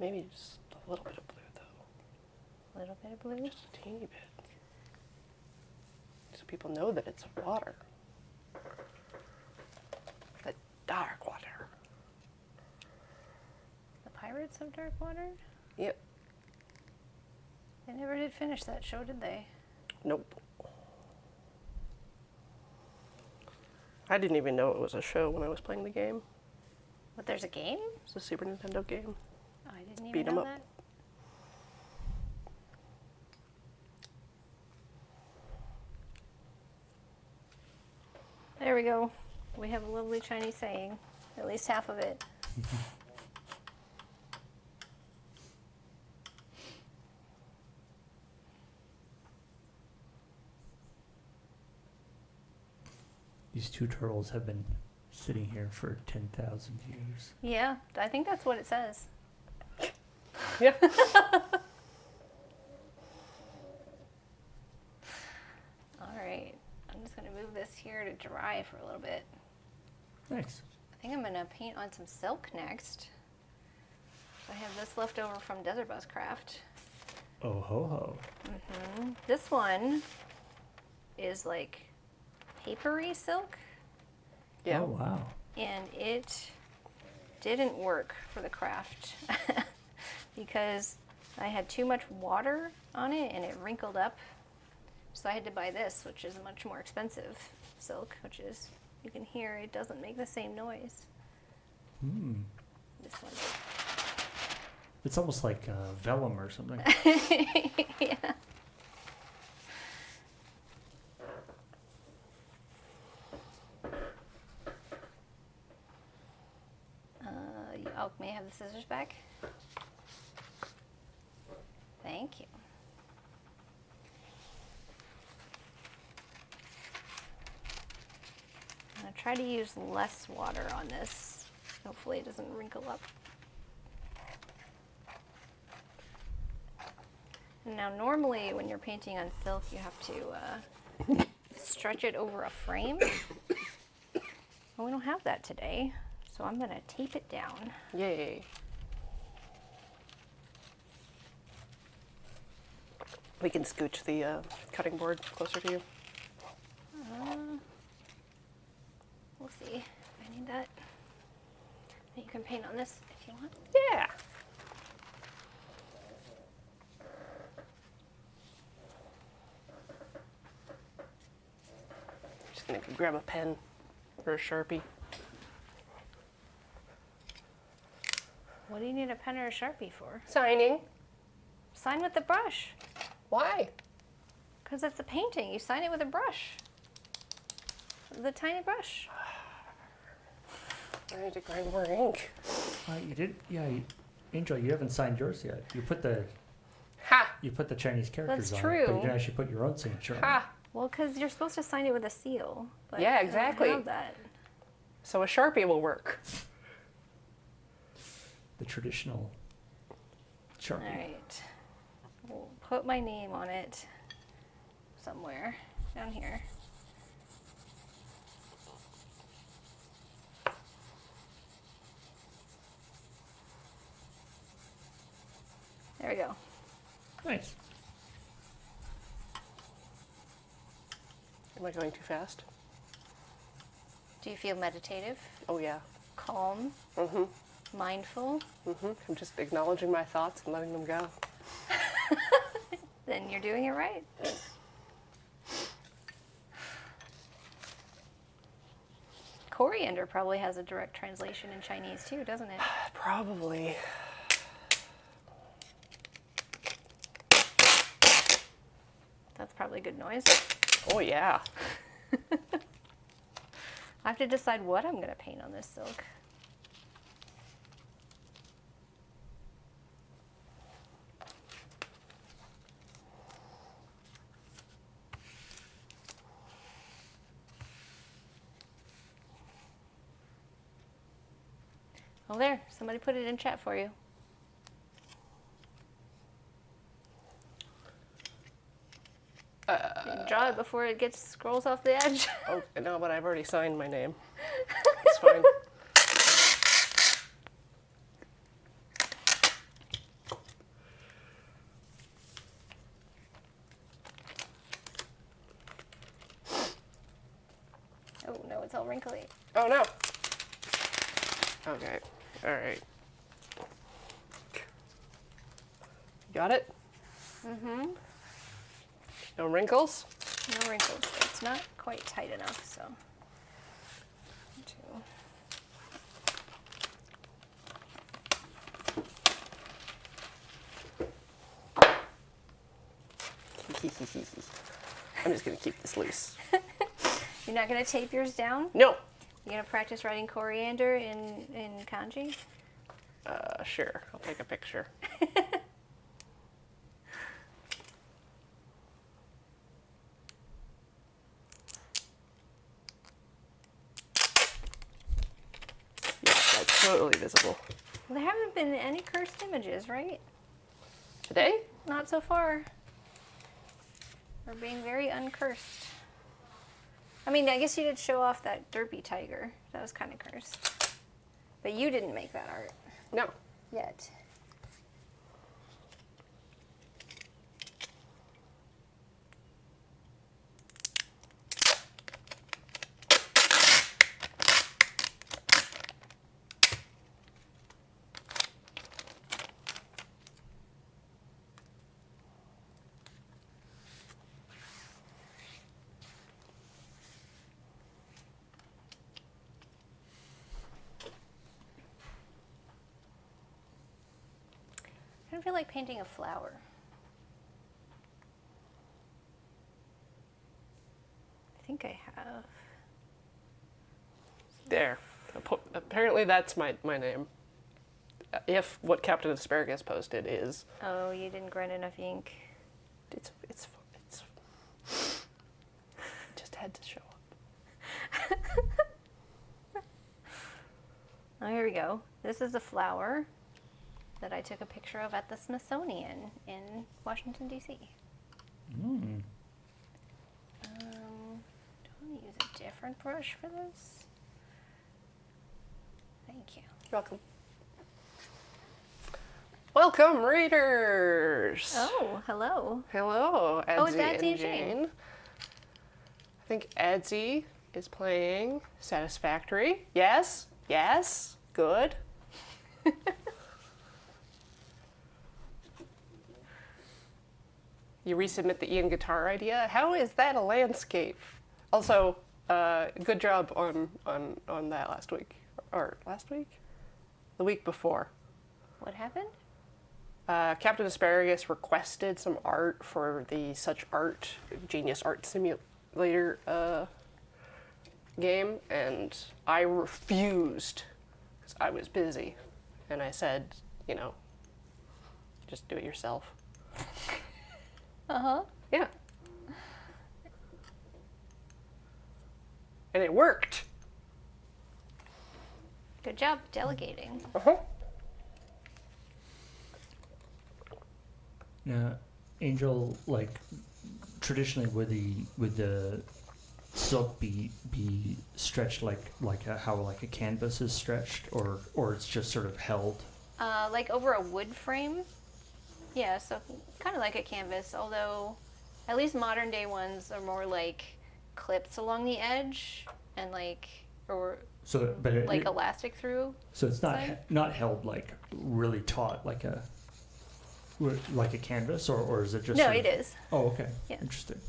Maybe just a little bit of blue, though. A little bit of blue. Just a teeny bit. So people know that it's water. The dark water. The Pirates of Dark Water? Yep. They never did finish that show, did they? Nope. I didn't even know it was a show when I was playing the game. But there's a game? It's a Super Nintendo game. Oh, I didn't even Beat 'em know up. that. There we go. We have a lovely Chinese saying. At least half of it. These two turtles have been sitting here for 10,000 years. Yeah, I think that's what it says. Yeah. All right. I'm just going to move this here to dry for a little bit. Nice. I think I'm going to paint on some silk next. I have this left over from Desert Bus Craft. Oh ho ho. This one is like papery silk, Yeah. Oh wow. and it didn't work for the craft because I had too much water on it and it wrinkled up. So I had to buy this, which is much more expensive silk, which is, you can hear it doesn't make the same noise. This one. It's almost like vellum or something. Yeah. Oh, may I have the scissors back? Thank you. I'm going to try to use less water on this. Hopefully it doesn't wrinkle up. Now normally when you're painting on silk you have to stretch it over a frame. Well, we don't have that today, so I'm going to tape it down. Yay. We can scooch the cutting board closer to you. We'll see if I need that. You can paint on this if you want. Yeah. Just gonna grab a pen or a Sharpie. What do you need a pen or a Sharpie for? Signing. Sign with the brush. Why? Because it's a painting. You sign it with a brush. The tiny brush. I need to grind more ink. You did, yeah, Angel. You haven't signed yours yet. You put the Ha! Chinese characters That's on it, but true. you didn't actually put your own signature on it. Ha! Well, because you're supposed to sign it with a seal. But Yeah, I don't exactly. have that. So a Sharpie will work. The traditional Sharpie. All right. We'll put my name on it somewhere down here. There we go. Nice. Am I going too fast? Do you feel meditative, Oh yeah. calm, mindful? I'm just acknowledging my thoughts and letting them go. Then you're doing it right. Coriander probably has a direct translation in Chinese too, doesn't it? Probably. That's probably good noise. Oh yeah. I have to decide what I'm going to paint on this silk. Oh, there. Somebody put it in chat for you. Draw it before it gets scrolls off the edge. Oh no, but I've already signed my name. It's fine. Oh no, it's all wrinkly. Oh no. Okay. All right. Got it? Mm-hmm. No wrinkles? No wrinkles. It's not quite tight enough, so. I'm just gonna keep this loose. You're not gonna tape yours down? No. You gonna practice writing coriander in kanji? Sure. I'll take a picture. Yeah, that's totally visible. Well, there haven't been any cursed images, right? Today? Not so far. We're being very uncursed. I mean, I guess you did show off that derpy tiger. That was kind of cursed. But you didn't make that art No. yet. I don't feel like painting a flower. I think I have. There. Apparently that's my name. If what Captain Asparagus posted is, Oh, you didn't grind enough ink. it's just had to show up. Oh, here we go. This is a flower that I took a picture of at the Smithsonian in Washington, D.C. Do I want to use a different brush for this? Thank you. You're welcome. Welcome, readers. Oh, hello. Hello, Edsy Oh, it's Edsy and and Jane. Jane. I think Edsy is playing Satisfactory. Yes, yes, good. You resubmit the Ian guitar idea. How is that a landscape? Also, good job on that last week. Or last week? The week before. What happened? Captain Asparagus requested some art for the Such Art Genius Art Simulator game, and I refused because I was busy. And I said, you know, just do it yourself. Uh-huh. Yeah. And it worked. Good job delegating. Uh-huh. Now, Angel, like traditionally, would the silk be stretched like how like a canvas is stretched, or it's just sort of held? Like over a wood frame. Yeah, so kind of like a canvas, although at least modern day ones are more like clips along the edge and or So, but like elastic through. so it's not side? not held like really taut like a canvas, or is it just? No, sort it of- is. Oh, okay. Yeah. Interesting.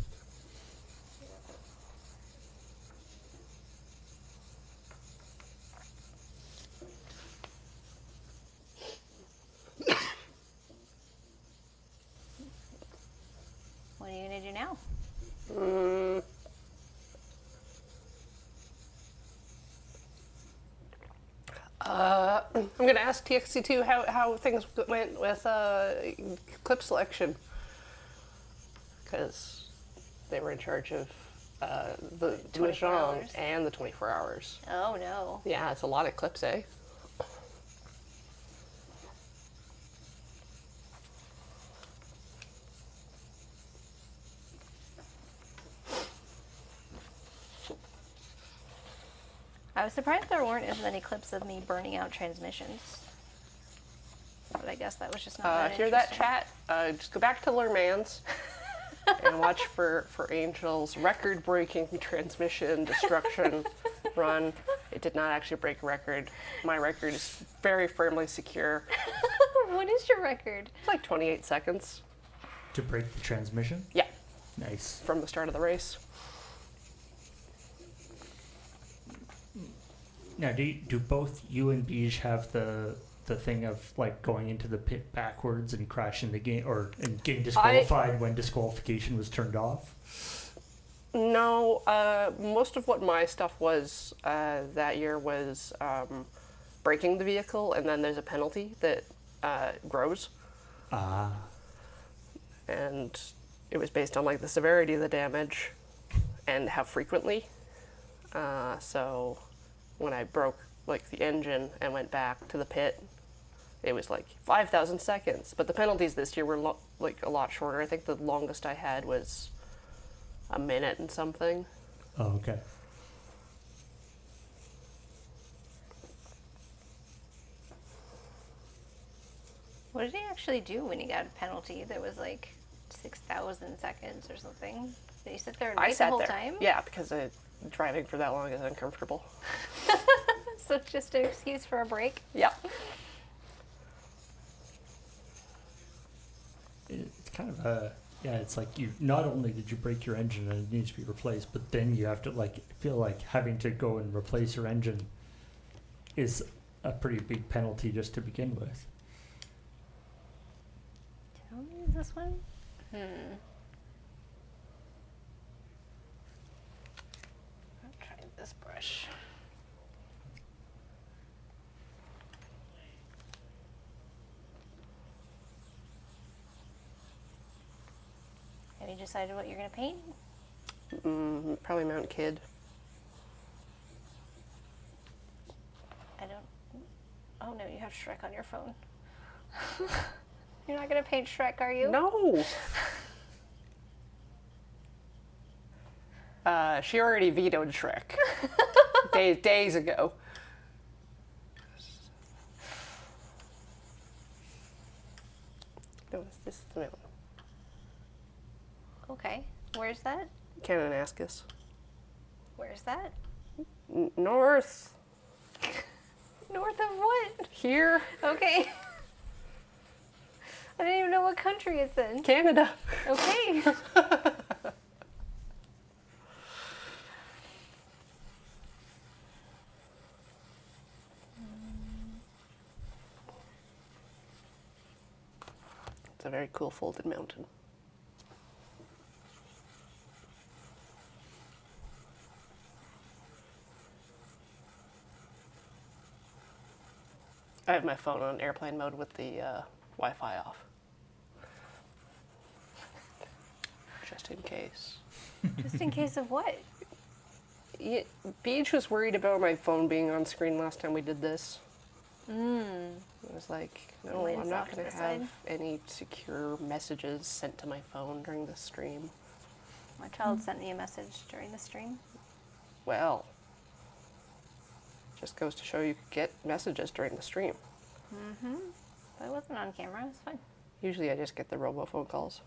What are you gonna do now? I'm going to ask TXT2 how things went with clip selection. Because they were in charge of the 24 Mahjong hours. and the 24 hours. Oh no. Yeah, it's a lot of clips, eh? I was surprised there weren't as many clips of me burning out transmissions. But I guess that was just not that Hear that, interesting. chat? Just go back to Lerman's and watch for Angel's record-breaking transmission destruction run. It did not actually break a record. My record is very firmly secure. What is your record? It's like 28 seconds. To break the transmission. Yeah, Nice. from the start of the race. Now, do both you and Beige have the thing of like going into the pit backwards and crashing the game, and getting disqualified when disqualification was turned off? No, most of what my stuff was that year was breaking the vehicle, and then there's a penalty that grows, Ah, and it was based on like the severity of the damage and how frequently. So when I broke like the engine and went back to the pit, it was like 5,000 seconds. But the penalties this year were like a lot shorter. I think the longest I had was a minute and something. oh, okay. What did he actually do when he got a penalty that was like 6,000 seconds or something? Did he sit there and I wait the sat whole there. time? Yeah, because driving for that long is uncomfortable. So it's just an excuse for a break? Yeah. It's kind of a it's like you not only did you break your engine and it needs to be replaced, but then you have to like feel like having to go and replace your engine is a pretty big penalty just to begin with. Tell me, is this one? I'll try this brush. Have you decided what you're going to paint? Probably Mount Kidd. I don't. Oh no, you have Shrek on your phone. You're not going to paint Shrek, are you? No. She already vetoed Shrek days ago. No, this is the mountain. Okay. Where's that? Kananaskis. Where's that? North. North of what? Here. Okay. I didn't even know what country it's in. Canada. Okay. It's a very cool folded mountain. I have my phone on airplane mode with the Wi-Fi off. Just in case. Just in case of what? Yeah, Beach was worried about my phone being on screen last time we did this. I was like, no, Mine's I'm not off to going the to side. have any secure messages sent to my phone during the stream. My child sent me a message during the stream. Well, just goes to show you could get messages during the stream. But it wasn't on camera. It's fine. Usually I just get the robo-phone calls.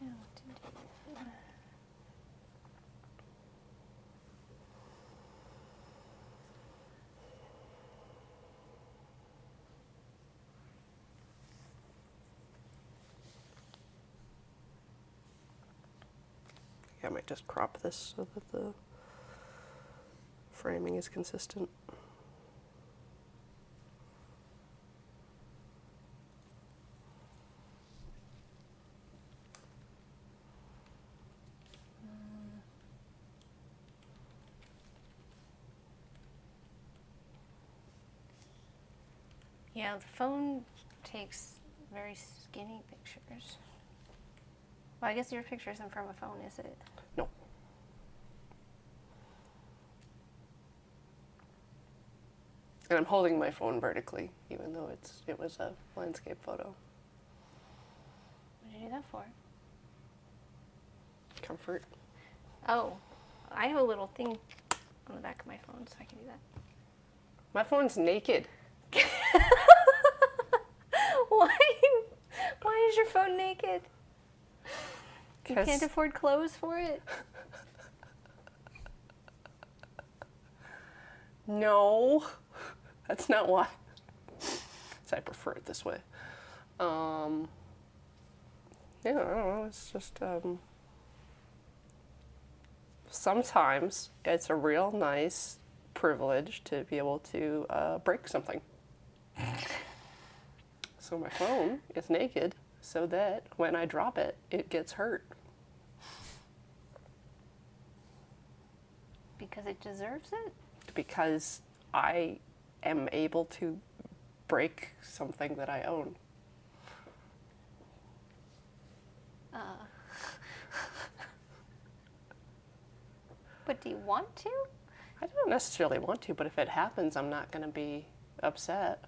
Yeah, what to do. I might just crop this so that the framing is consistent. Yeah, the phone takes very skinny pictures. Well, I guess your picture isn't from a phone, is it? No. And I'm holding my phone vertically, even though it was a landscape photo. What did you do that for? Comfort. Oh, I have a little thing on the back of my phone, so I can do that. My phone's naked. Why? Why is your phone naked? You 'Cause- can't afford clothes for it? No, that's not why. So I prefer it this way. Yeah, I don't know. It's just sometimes it's a real nice privilege to be able to break something. So my phone is naked so that when I drop it, it gets hurt. Because it deserves it? Because I am able to break something that I own. But do you want to? I don't necessarily want to, but if it happens, I'm not going to be upset.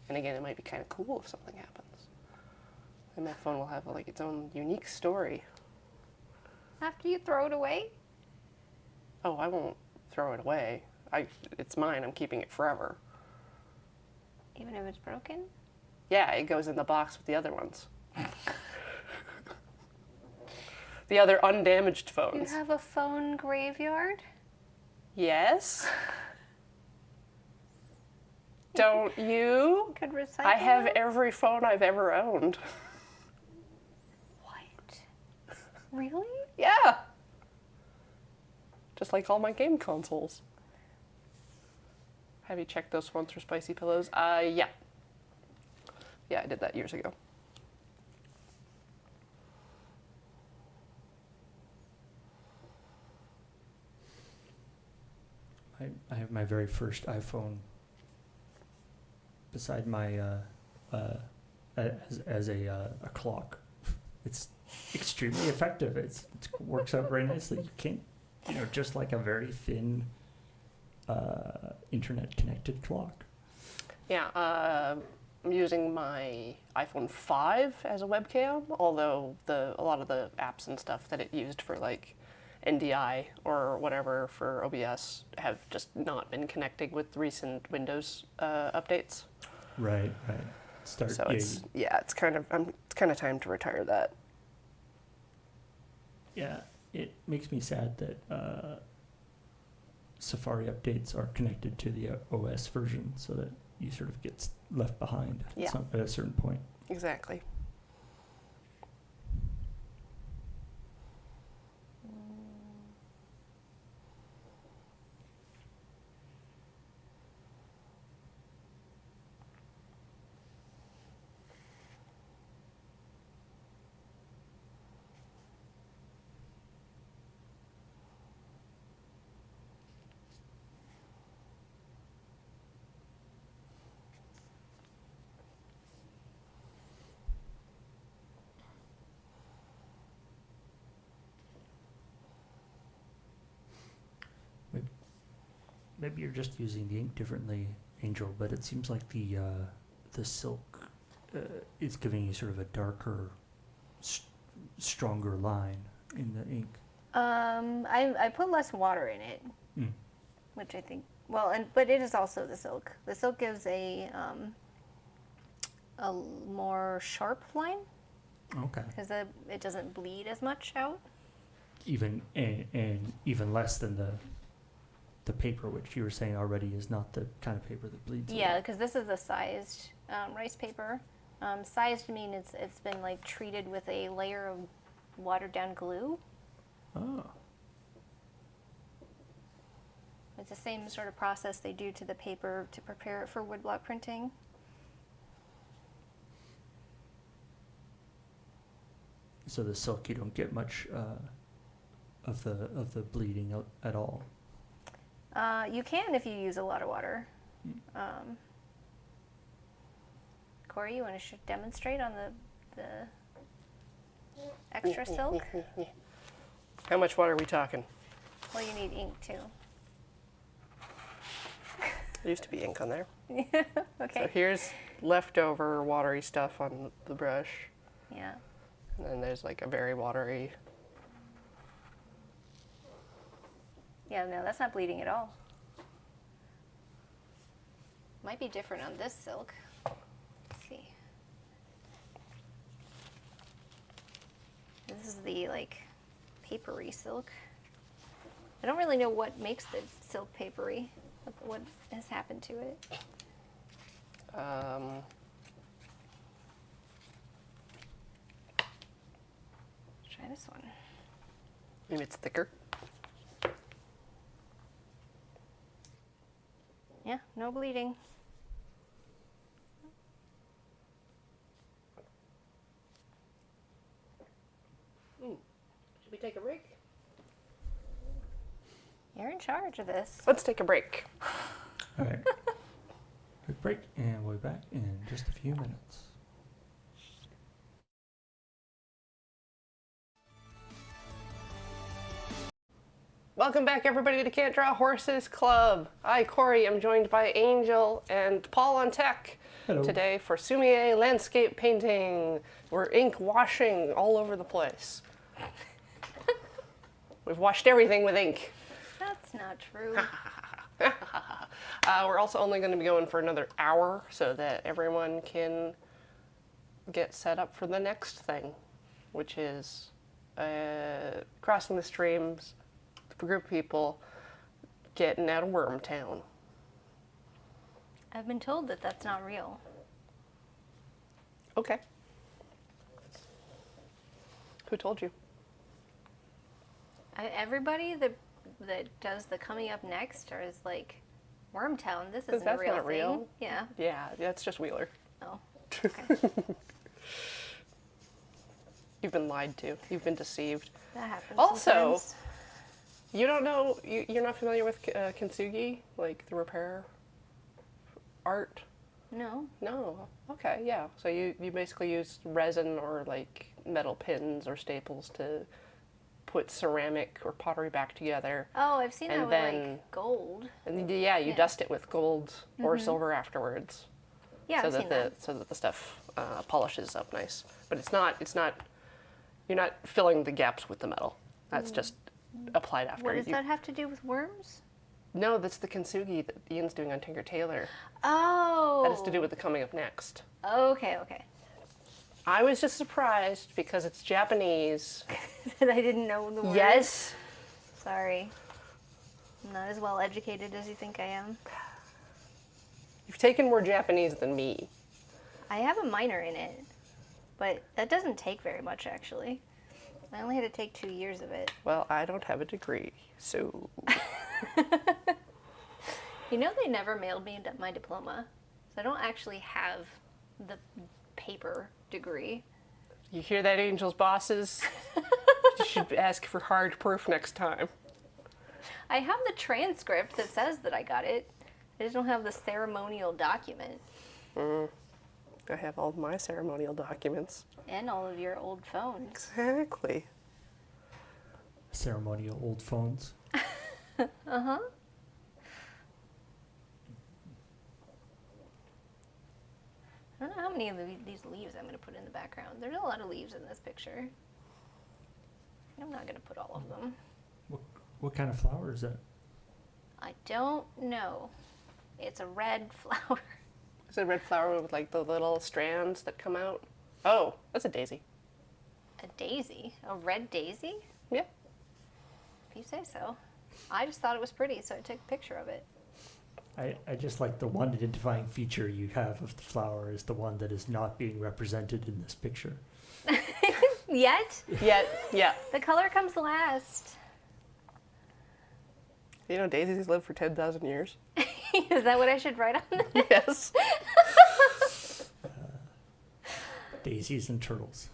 And again, it might be kind of cool if something happens. And my phone will have like its own unique story. After you throw it away? Oh, I won't throw it away. It's mine. I'm keeping it forever. Even if it's broken? Yeah, it goes in the box with the other ones. The other undamaged You phones. have a phone graveyard? Yes. Don't you? You could recycle I have them? every phone I've ever owned. What? Really? Yeah. Just like all my game consoles. Have you checked those ones for spicy pillows? Yeah. Yeah, I did that years ago. I have my very first iPhone beside my as a clock. It's extremely effective. It works out very nicely. You can't, just like a very thin internet connected clock. Yeah, I'm using my iPhone 5 as a webcam, although a lot of the apps and stuff that it used for like NDI or whatever for OBS have just not been connecting with recent Windows updates. Right. So it's kind of time to retire that. Yeah, it makes me sad that Safari updates are connected to the OS version, so that you sort of get left behind Yeah. at a certain point. Exactly. maybe you're just using the ink differently, Angel, but it seems like the silk is giving you sort of a darker, stronger line in the ink. I put less water in it, which I think, but it is also the silk. The silk gives a more sharp line. Okay. Because it doesn't bleed as much out. Even and even less than the paper, which you were saying already is not the kind of paper that bleeds. Yeah, because this is the sized rice paper. Sized means it's been like treated with a layer of watered down glue. Oh. It's the same sort of process they do to the paper to prepare it for woodblock printing. So the silk, you don't get much of the bleeding at all. You can if you use a lot of water. Corey, you want to demonstrate on the extra silk? How much water are we talking? Well, you need ink too. There used to be ink on there. Okay. So here's leftover watery stuff on the brush. Yeah. And then there's like a very watery. Yeah, no, that's not bleeding at all. Might be different on this silk. Let's see. This is the like papery silk. I don't really know what makes the silk papery. What has happened to it? Try this one. Maybe it's thicker. Yeah, no bleeding. Should we take a break? You're in charge of this. Let's take a break. All right. Quick break, and we'll be back in just a few minutes. Welcome back, everybody, to Can't Draw Horses Club. I, Corey, am joined by Angel and Paul on tech. Hello. Today for Sumi-e landscape painting. We're ink washing all over the place. We've washed everything with ink. That's not true. We're also only going to be going for another hour so that everyone can get set up for the next thing, which is crossing the streams, a group of people getting out of Wormtown. I've been told that that's not real. Okay. Who told you? Everybody that does the coming up next or is like, Wormtown, this isn't a That's real not thing. real. Yeah. Yeah, that's just Wheeler. Oh. Okay. You've been lied to. You've been deceived. That happens. Also, sometimes. You don't know, you're not familiar with kintsugi, like the repair art? No. No. Okay, yeah. So you basically use resin or like metal pins or staples to put ceramic or pottery back together. Oh, I've seen And that with then- like gold. And yeah, you Yeah. dust it with gold or silver afterwards. Yeah, so I've seen that. so that the stuff polishes up nice. But it's not you're not filling the gaps with the metal. That's just applied after. What does You- that have to do with worms? No, that's the kintsugi that Ian's doing on Tinker Tailor. Oh. That has to do with the coming up next. Okay, okay. I was just surprised because it's Japanese. That I didn't know the word. Yes. Sorry. I'm not as well educated as you think I am. You've taken more Japanese than me. I have a minor in it, but that doesn't take very much actually. I only had to take 2 years of it. Well, I don't have a degree, so You know they never mailed me my diploma, so I don't actually have the paper degree. you hear that, Angel's bosses? You should ask for hard proof next time. I have the transcript that says that I got it. I just don't have the ceremonial document I have all my ceremonial documents. and all of your old phones. Exactly. Ceremonial old phones. I don't know how many of these leaves I'm going to put in the background. There's a lot of leaves in this picture. I'm not going to put all of them. What kind of flower is that? I don't know. It's a red flower. Is it a red flower with like the little strands that come out? Oh, that's a daisy. A daisy? A red daisy? Yeah. If you say so. I just thought it was pretty, so I took a picture of it. I just like the one identifying feature you have of the flower is the one that is not being represented in this picture. Yet? Yeah. The color comes last. You know, daisies live for 10,000 years. Is that what I should write on this? Yes. Daisies and turtles.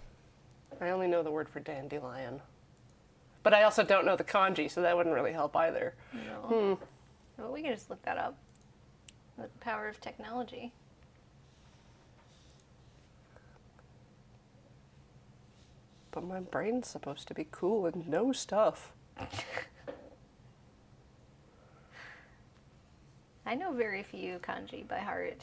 I only know the word for dandelion. But I also don't know the kanji, so that wouldn't really help either. No. Well, we can just look that up with the power of technology. But my brain's supposed to be cool and know stuff. I know very few kanji by heart.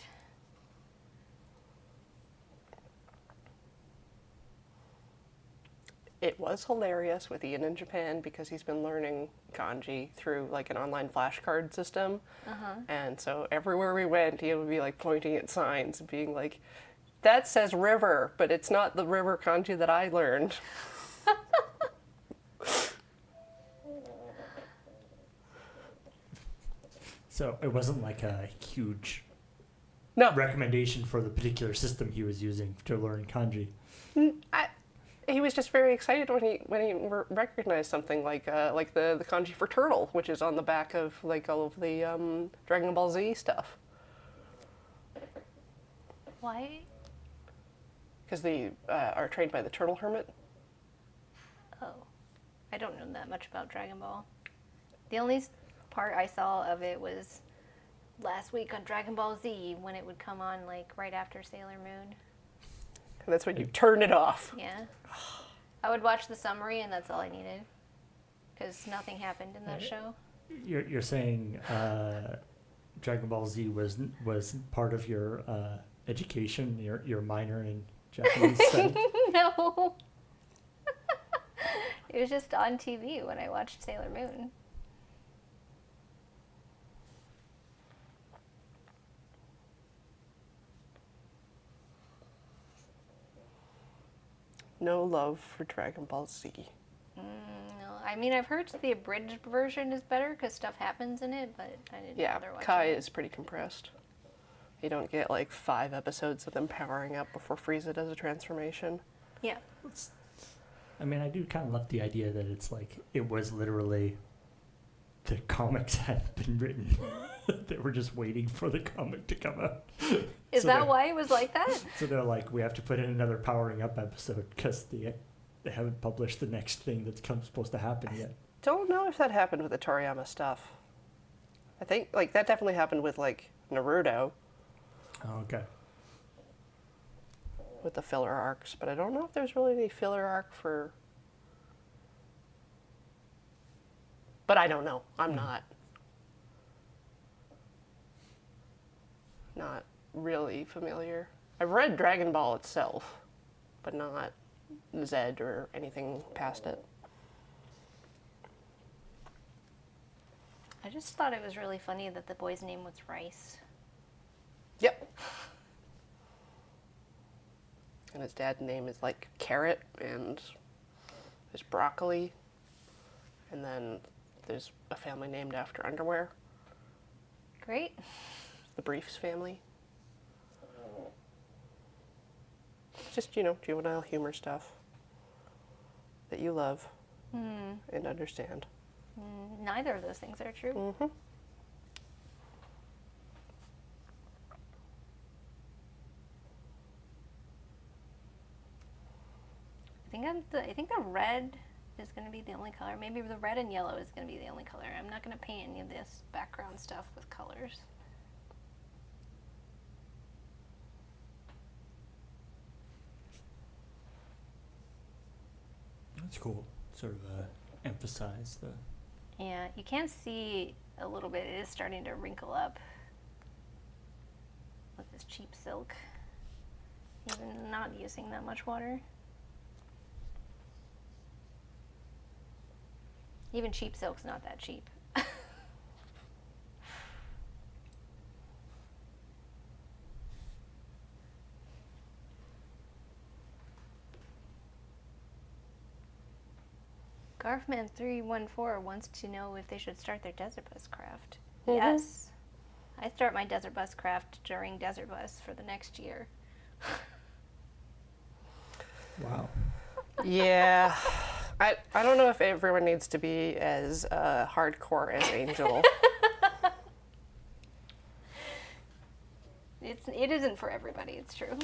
It was hilarious with Ian in Japan because he's been learning kanji through like an online flashcard system. And so everywhere we went, he would be like pointing at signs and being like, that says river, but it's not the river kanji that I learned. So it wasn't like a huge No, recommendation for the particular system he was using to learn kanji. he was just very excited when he recognized something like the kanji for turtle, which is on the back of like all of the Dragon Ball Z stuff. Why? Because they are trained by the turtle hermit. Oh. I don't know that much about Dragon Ball. The only part I saw of it was last week on Dragon Ball Z when it would come on like right after Sailor Moon. And that's when you turn it off. Yeah. I would watch the summary and that's all I needed. Because nothing happened in that show. You're saying Dragon Ball Z was part of your education, your minor in Japanese study? No. It was just on TV when I watched Sailor Moon. No love for Dragon Ball Z. No, I mean I've heard the abridged version is better because stuff happens in it, but I didn't Yeah, bother watching Kai it. is pretty compressed. You don't get like 5 episodes of them powering up before Frieza does a transformation. Yeah. I mean, I do kind of love the idea that it's like it was literally the comics had been written. They were just waiting for the comic to come out. Is that why it was like that? So they're like, we have to put in another powering up episode because they haven't published the next thing that's supposed to happen yet. Don't know if that happened with the Toriyama stuff. I think like that definitely happened with like Naruto Oh, okay. with the filler arcs, but I don't know if there's really any filler arc for. But I don't know. I'm not really familiar. I've read Dragon Ball itself, but not Zed or anything past it. I just thought it was really funny that the boy's name was Rice. Yep. And his dad's name is like Carrot, and there's Broccoli, and then there's a family named after underwear, Great. the Briefs family. Just, you know, juvenile humor stuff that you love and understand. Neither of those things are true. Mm-hmm. I think the red is going to be the only color. Maybe the red and yellow is going to be the only color. I'm not going to paint any of this background stuff with colors. That's cool. Sort of emphasize the. Yeah, you can see a little bit. It is starting to wrinkle up with this cheap silk. Even not using that much water. Even cheap silk's not that cheap. Garfman314 wants to know if they should start their Desert Bus craft. Yes. I start my Desert Bus craft during Desert Bus for the next year. Wow. Yeah. I don't know if everyone needs to be as hardcore as Angel. It isn't for everybody, it's true.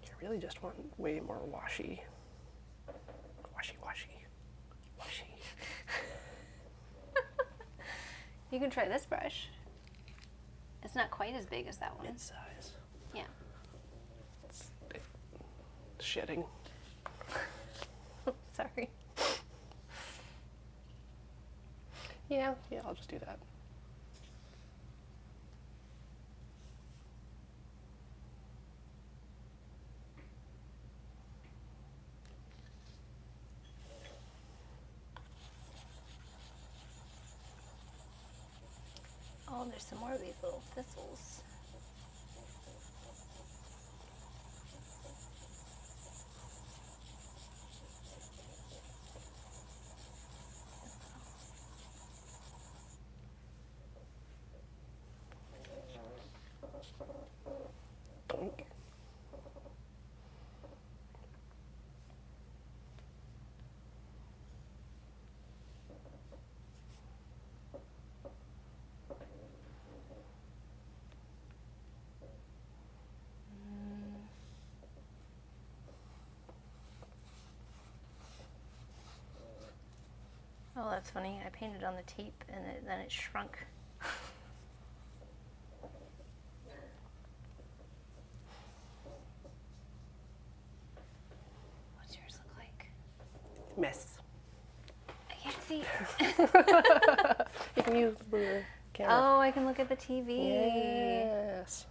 I really just want way more washi. Washi, washi, washi. You can try this brush. It's not quite as big as that one. Mid-size. Yeah. It's shedding. Sorry. Yeah, I'll just do that. Oh, there's some more of these little thistles. Doink. Oh, that's funny. I painted on the tape and then it shrunk. What's yours look like? Mess. I can't see. You can use the camera. Oh, I can look at the TV. Yes.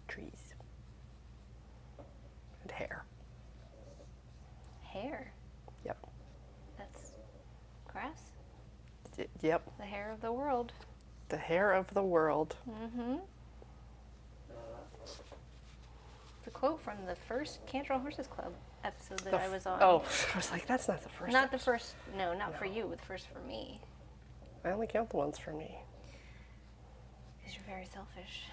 Trees. And hair. Hair. Yep. That's grass. Yep. The hair of the world. The hair of the world. Mm-hmm. It's a quote from the first Cantrell Horses Club episode that I was on. Oh, I was like, that's not the first. Not the first. No, not for you. The first for me. I only count the ones for me. Because you're very selfish.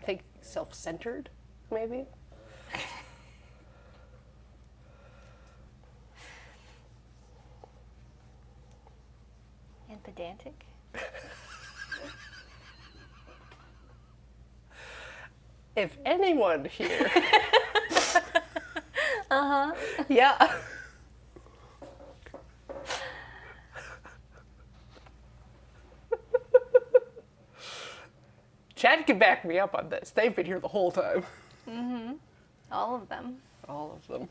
I think self-centered, maybe. And pedantic. If anyone here. Yeah. Chad can back me up on this. They've been here the whole time. All of them. All of them.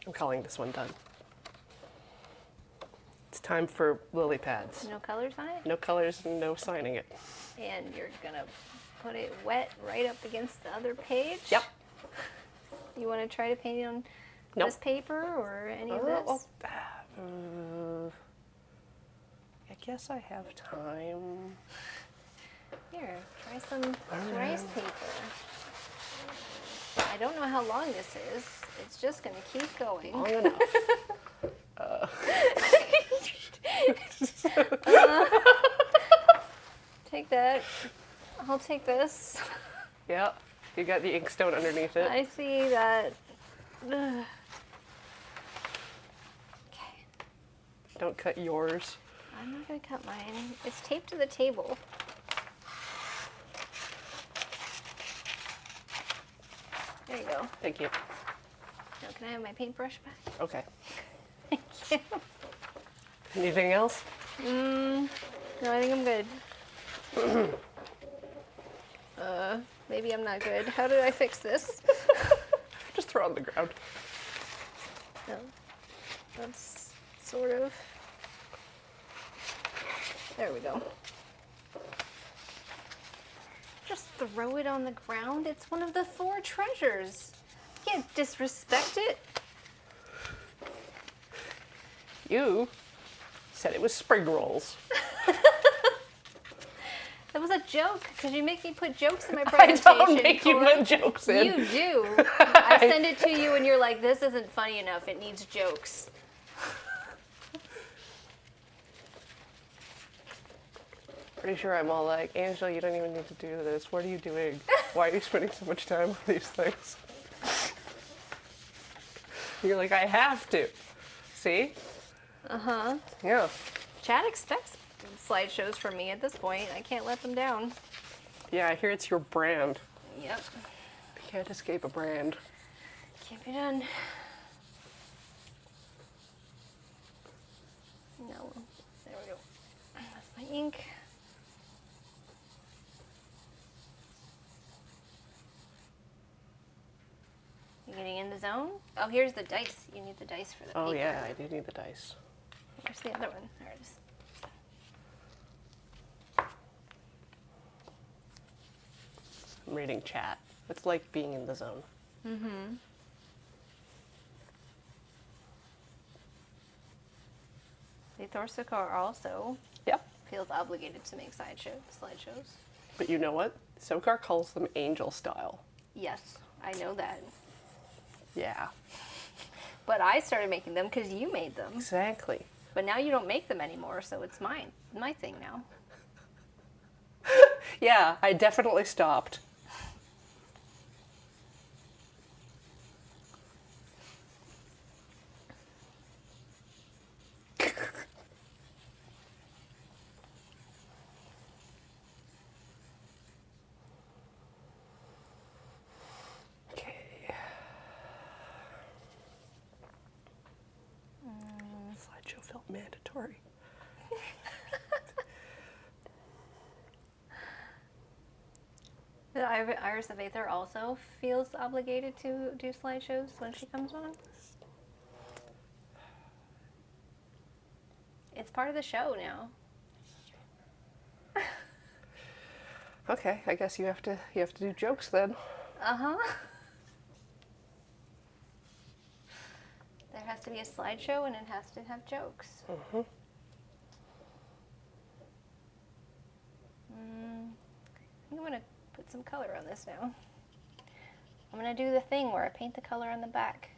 I'm calling this one done. It's time for lily pads. No colors on it? No colors, no signing it. And you're gonna put it wet right up against the other page? Yep. You want to try to paint it on Nope. this paper or any of this? I guess I have time. Here, try some rice paper. I don't know how long this is. It's just gonna keep going. Long enough. Take that. I'll take this. Yep. You got the inkstone underneath it. I see that. Ugh. Okay. Don't cut yours. I'm not gonna cut mine. It's taped to the table. There you go. Thank you. Now, can I have my paintbrush back? Okay. Thank you. Anything else? No, I think I'm good. Maybe I'm not good. How did I fix this? Just throw it on the ground. No. That's sort of... There we go. Just throw it on the ground. It's one of the 4 treasures. You can't disrespect it. You said it was spring rolls. That was a joke, because you make me put jokes in my I presentation. don't make you Cora. put jokes in. You do. I send it to you and you're like, this isn't funny enough. It needs jokes. Pretty sure I'm all like, Angela, you don't even need to do this. What are you doing? Why are you spending so much time on these things? You're like, I have to. See? Uh-huh. Yeah. Chad expects slideshows from me at this point. I can't let them down. Yeah, I hear it's your brand. Yep. You can't escape a brand. Can't be done. No. There we go. That's my ink. You getting in the zone? Oh, here's the dice. You need the dice for the Oh paper. yeah, I do need the dice. Where's the other one? There it is. I'm reading chat. It's like being in the zone. Mm-hmm. The Thorsakar also Yep. feels obligated to make slideshows. But you know what? Sokar calls them angel style. Yes, I know that. Yeah. But I started making them because you made them. Exactly. But now you don't make them anymore, so it's mine. My thing now. Yeah, I definitely stopped. Okay. Slideshow felt mandatory. The Iris of Aether also feels obligated to do slideshows when she comes on. It's part of the show now. Okay, I guess you have to do jokes then. Uh-huh. There has to be a slideshow and it has to have jokes. Mm-hmm. I think I'm gonna put some color on this now. I'm gonna do the thing where I paint the color on the back.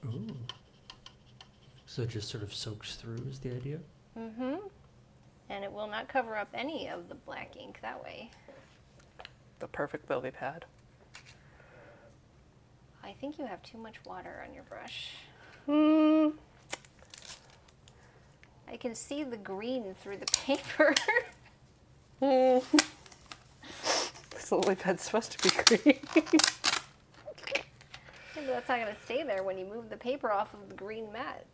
Ooh. So it just sort of soaks through is the idea? Mm-hmm. And it will not cover up any of the black ink that way. The perfect lily pad. I think you have too much water on your brush. Hmm. I can see the green through the paper. This lily pad's supposed to be green. But that's not going to stay there when you move the paper off of the green mat.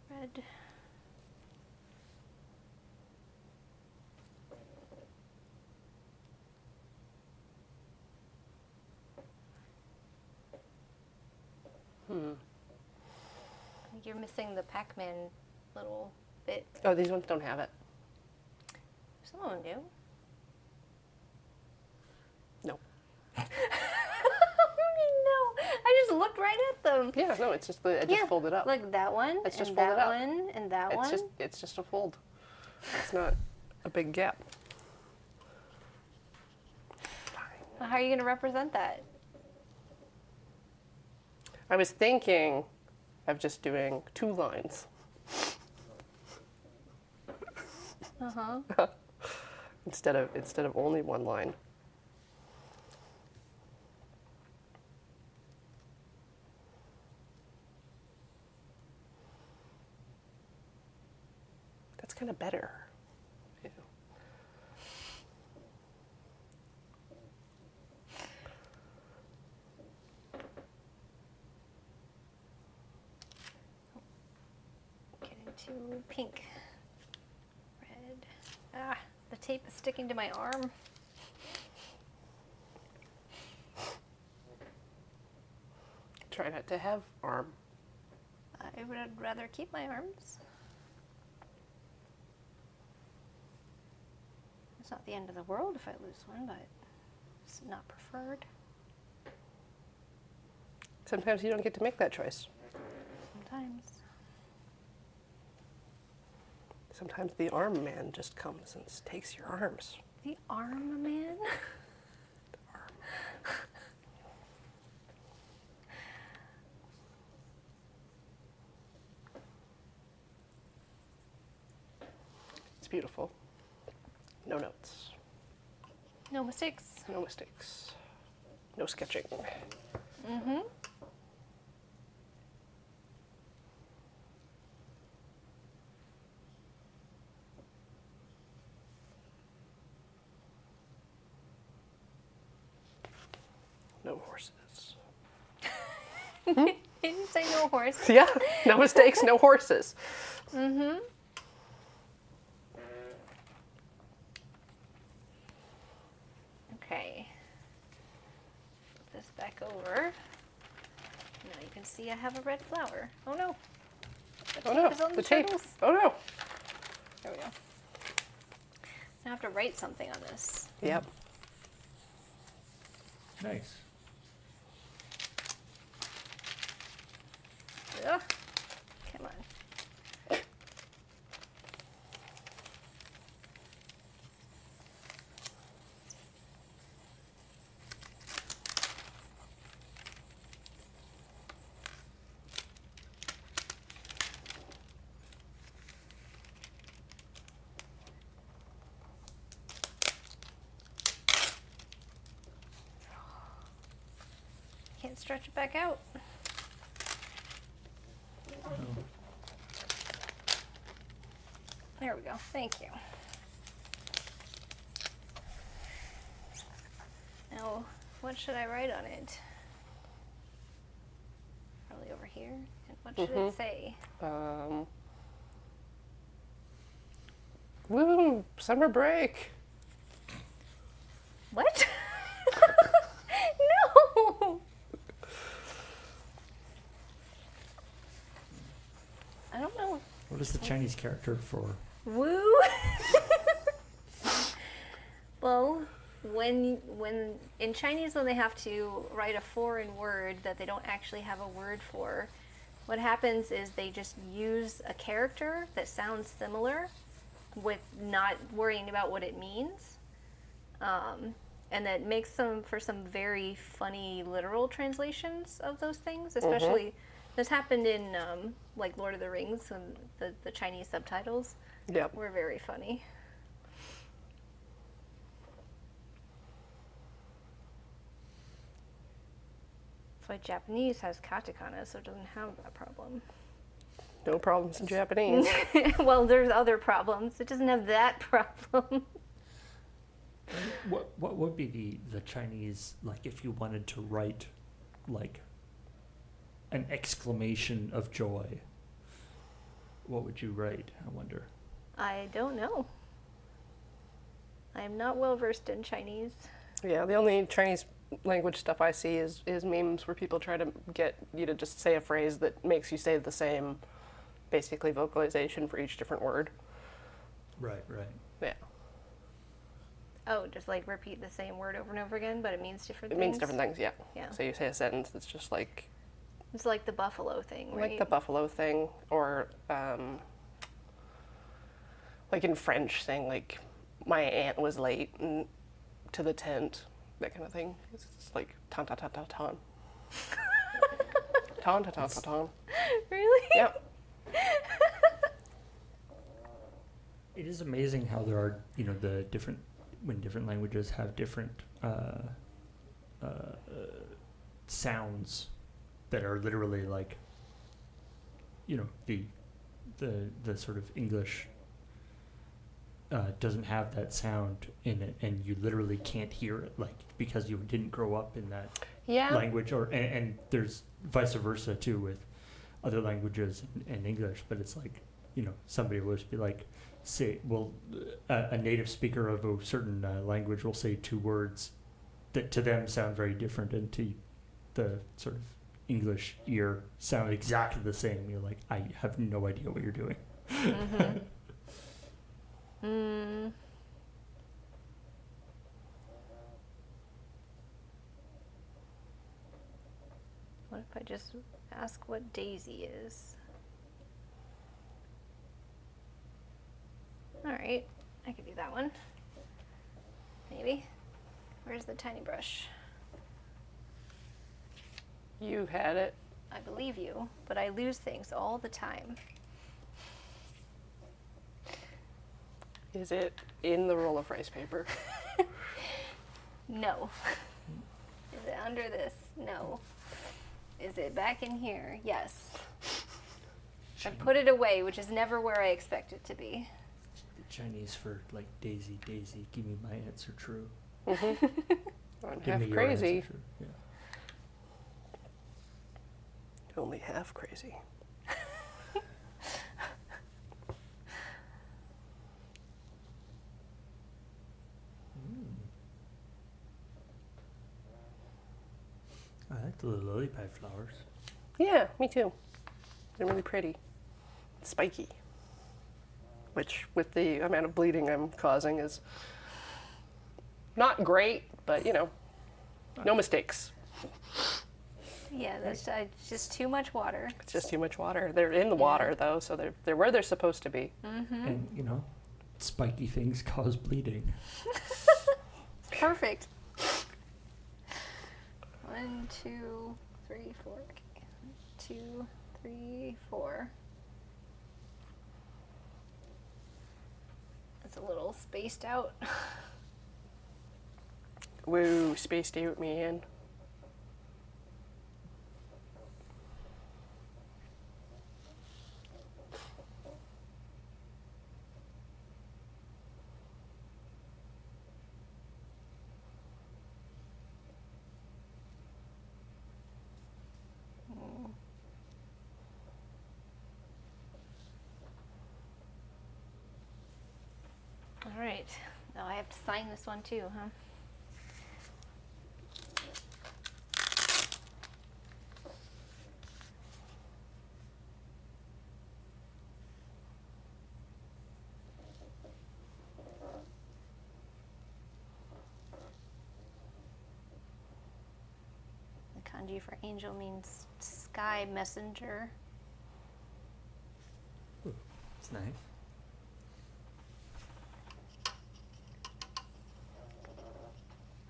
Red. I think you're missing the Pac-Man little bit. Oh, these ones don't have it. Some of them do. No. What do you mean no? I just looked right at them. Yeah, no, it's just the edges folded up. Like that one, It's just and folded that up. one, and that one. It's just a fold. It's not a big gap. Well, how are you going to represent that? I was thinking of just doing 2 lines. Uh-huh. instead of only 1 line. kind of better. Yeah. Get into pink, red. Ah, the tape is sticking to my arm. Try not to have arm. I would rather keep my arms. It's not the end of the world if I lose one, but it's not preferred. Sometimes you don't get to make that choice. Sometimes. Sometimes the arm man just comes and takes your arms. The arm man? The arm. It's beautiful. No notes. No mistakes. No mistakes. No sketching. Mm-hmm. No horses. Did you say no horse? Yeah, no mistakes, no horses. Mm-hmm. Okay. Put this back over. Now you can see I have a red flower. Oh no. The Oh tape no, is on the tape. turtles. Oh no. There we go. Now I have to write something on this. Yep. Nice. Ugh. Come on. Can't stretch it back out. There we go. Thank you. Now, what should I write on it? Probably over here. And what should it say? Woo! Summer break. What? No! I don't know. What is the Chinese character for? Woo! Well, when in Chinese when they have to write a foreign word that they don't actually have a word for, what happens is they just use a character that sounds similar with not worrying about what it means. And that makes for some very funny literal translations of those things, especially this happened in like Lord of the Rings when the Chinese subtitles Yep. were very funny. That's why Japanese has katakana, so it doesn't have that problem. No problems in Japanese. Well, there's other problems. It doesn't have that problem. What would be the Chinese, like, if you wanted to write like an exclamation of joy? What would you write, I wonder? I don't know. I am not well versed in Chinese. Yeah, the only Chinese language stuff I see is memes where people try to get you to just say a phrase that makes you say the same, basically, vocalization for each different word. Right. Yeah. Oh, just like repeat the same word over and over again, but it means different It things? means different things, yeah. Yeah. So you say a sentence that's just like It's like the buffalo thing, right? like the buffalo thing, or like in French saying like my aunt was late to the tent, that kind of thing. It's just like ton ta ta ta ton. Ton ta ta ta ton. Really? Yep. It is amazing how there are, the different, when different languages have different sounds that are literally like, the sort of English doesn't have that sound in it, and you literally can't hear it, like because you didn't grow up in that Yeah. language, or and there's vice versa too with other languages and English. But it's like, somebody will just be like, a native speaker of a certain language will say two words that to them sound very different, and to the sort of English ear sound exactly the same. You're like, I have no idea what you're doing. Mm-hmm. Mm. What if I just ask what Daisy is? Alright, I could do that one. Maybe. Where's the tiny brush? You had it. I believe you, but I lose things all the time. Is it in the roll of rice paper? No. Is it under this? No. Is it back in here? Yes. I put it away, which is never where I expect it to be. The Chinese for like Daisy, Daisy, give me my answer true. Mm-hmm. I'm Give me half your crazy. answer true. Yeah. Only half crazy. I like the little lily pad flowers. Yeah, me too. They're really pretty. Spiky. Which, with the amount of bleeding I'm causing, is not great, but no mistakes. Yeah, that's just too much water. It's just too much water. They're in the water, though, so they're where they're supposed to be. Mm-hmm. And, spiky things cause bleeding. Perfect. 1, 2, 3, 4. Okay. 2, 3, 4. It's a little spaced out. Woo, spaced out, man. All right. Now I have to sign this one too, huh? The kanji for angel means sky messenger. It's nice.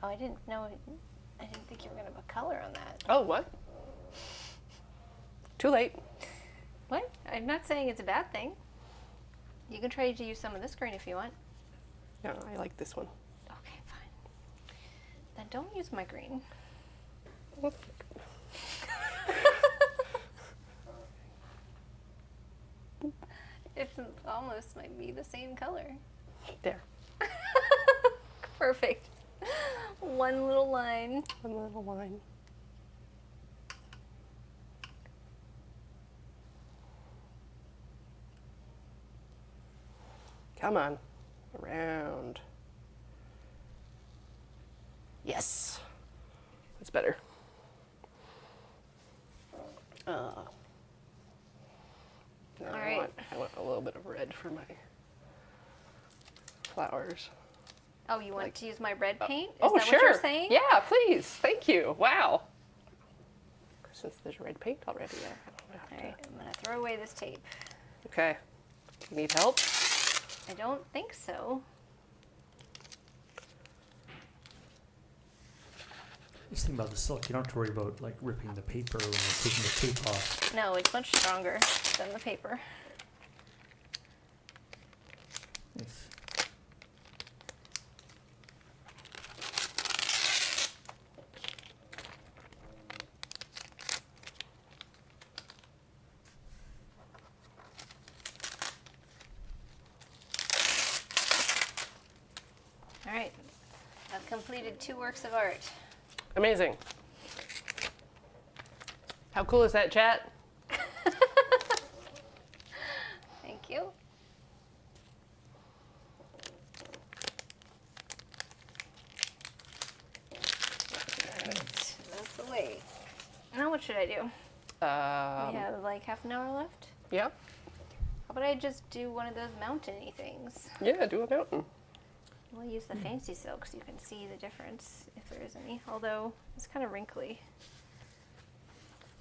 Oh, I didn't know. I didn't think you were gonna put color on that. Oh, what? Too late. What? I'm not saying it's a bad thing. You can try to use some of this green if you want. No, I like this one. Okay, fine. Then don't use my green. It almost might be the same color. There. Perfect. One little line. One little line. Come on. Around. Yes. That's better. All I right. want a little bit of red for my flowers. Oh, you want to use my red paint? Is Oh, that sure. what you're saying? Yeah, please. Thank you. Wow. Since there's red paint already, I don't have to. All right, I'm gonna throw away this tape. Okay. You need help? I don't think so. Just think about the silk. You don't have to worry about like ripping the paper when you're taking the tape off. No, it's much stronger than the paper. Nice. completed 2 works of art. Amazing. How cool is that, chat? Thank you. That's the way. Now what should I do? We have like half an hour left. Yeah. How about I just do one of those mountainy things? Yeah, do a mountain. We'll use the fancy silk so you can see the difference if there is any. Although it's kind of wrinkly.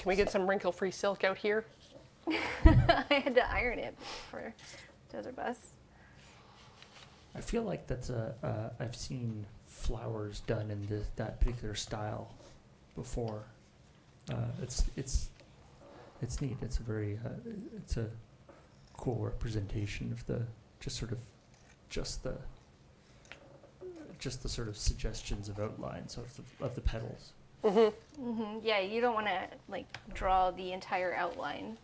Can we get some wrinkle-free silk out here? I had to iron it for Desert Bus. I feel like that's I've seen flowers done in that particular style before. It's neat. It's a very it's a cool representation of the just the sort of suggestions of outlines of the petals. Yeah, you don't want to like draw the entire outline.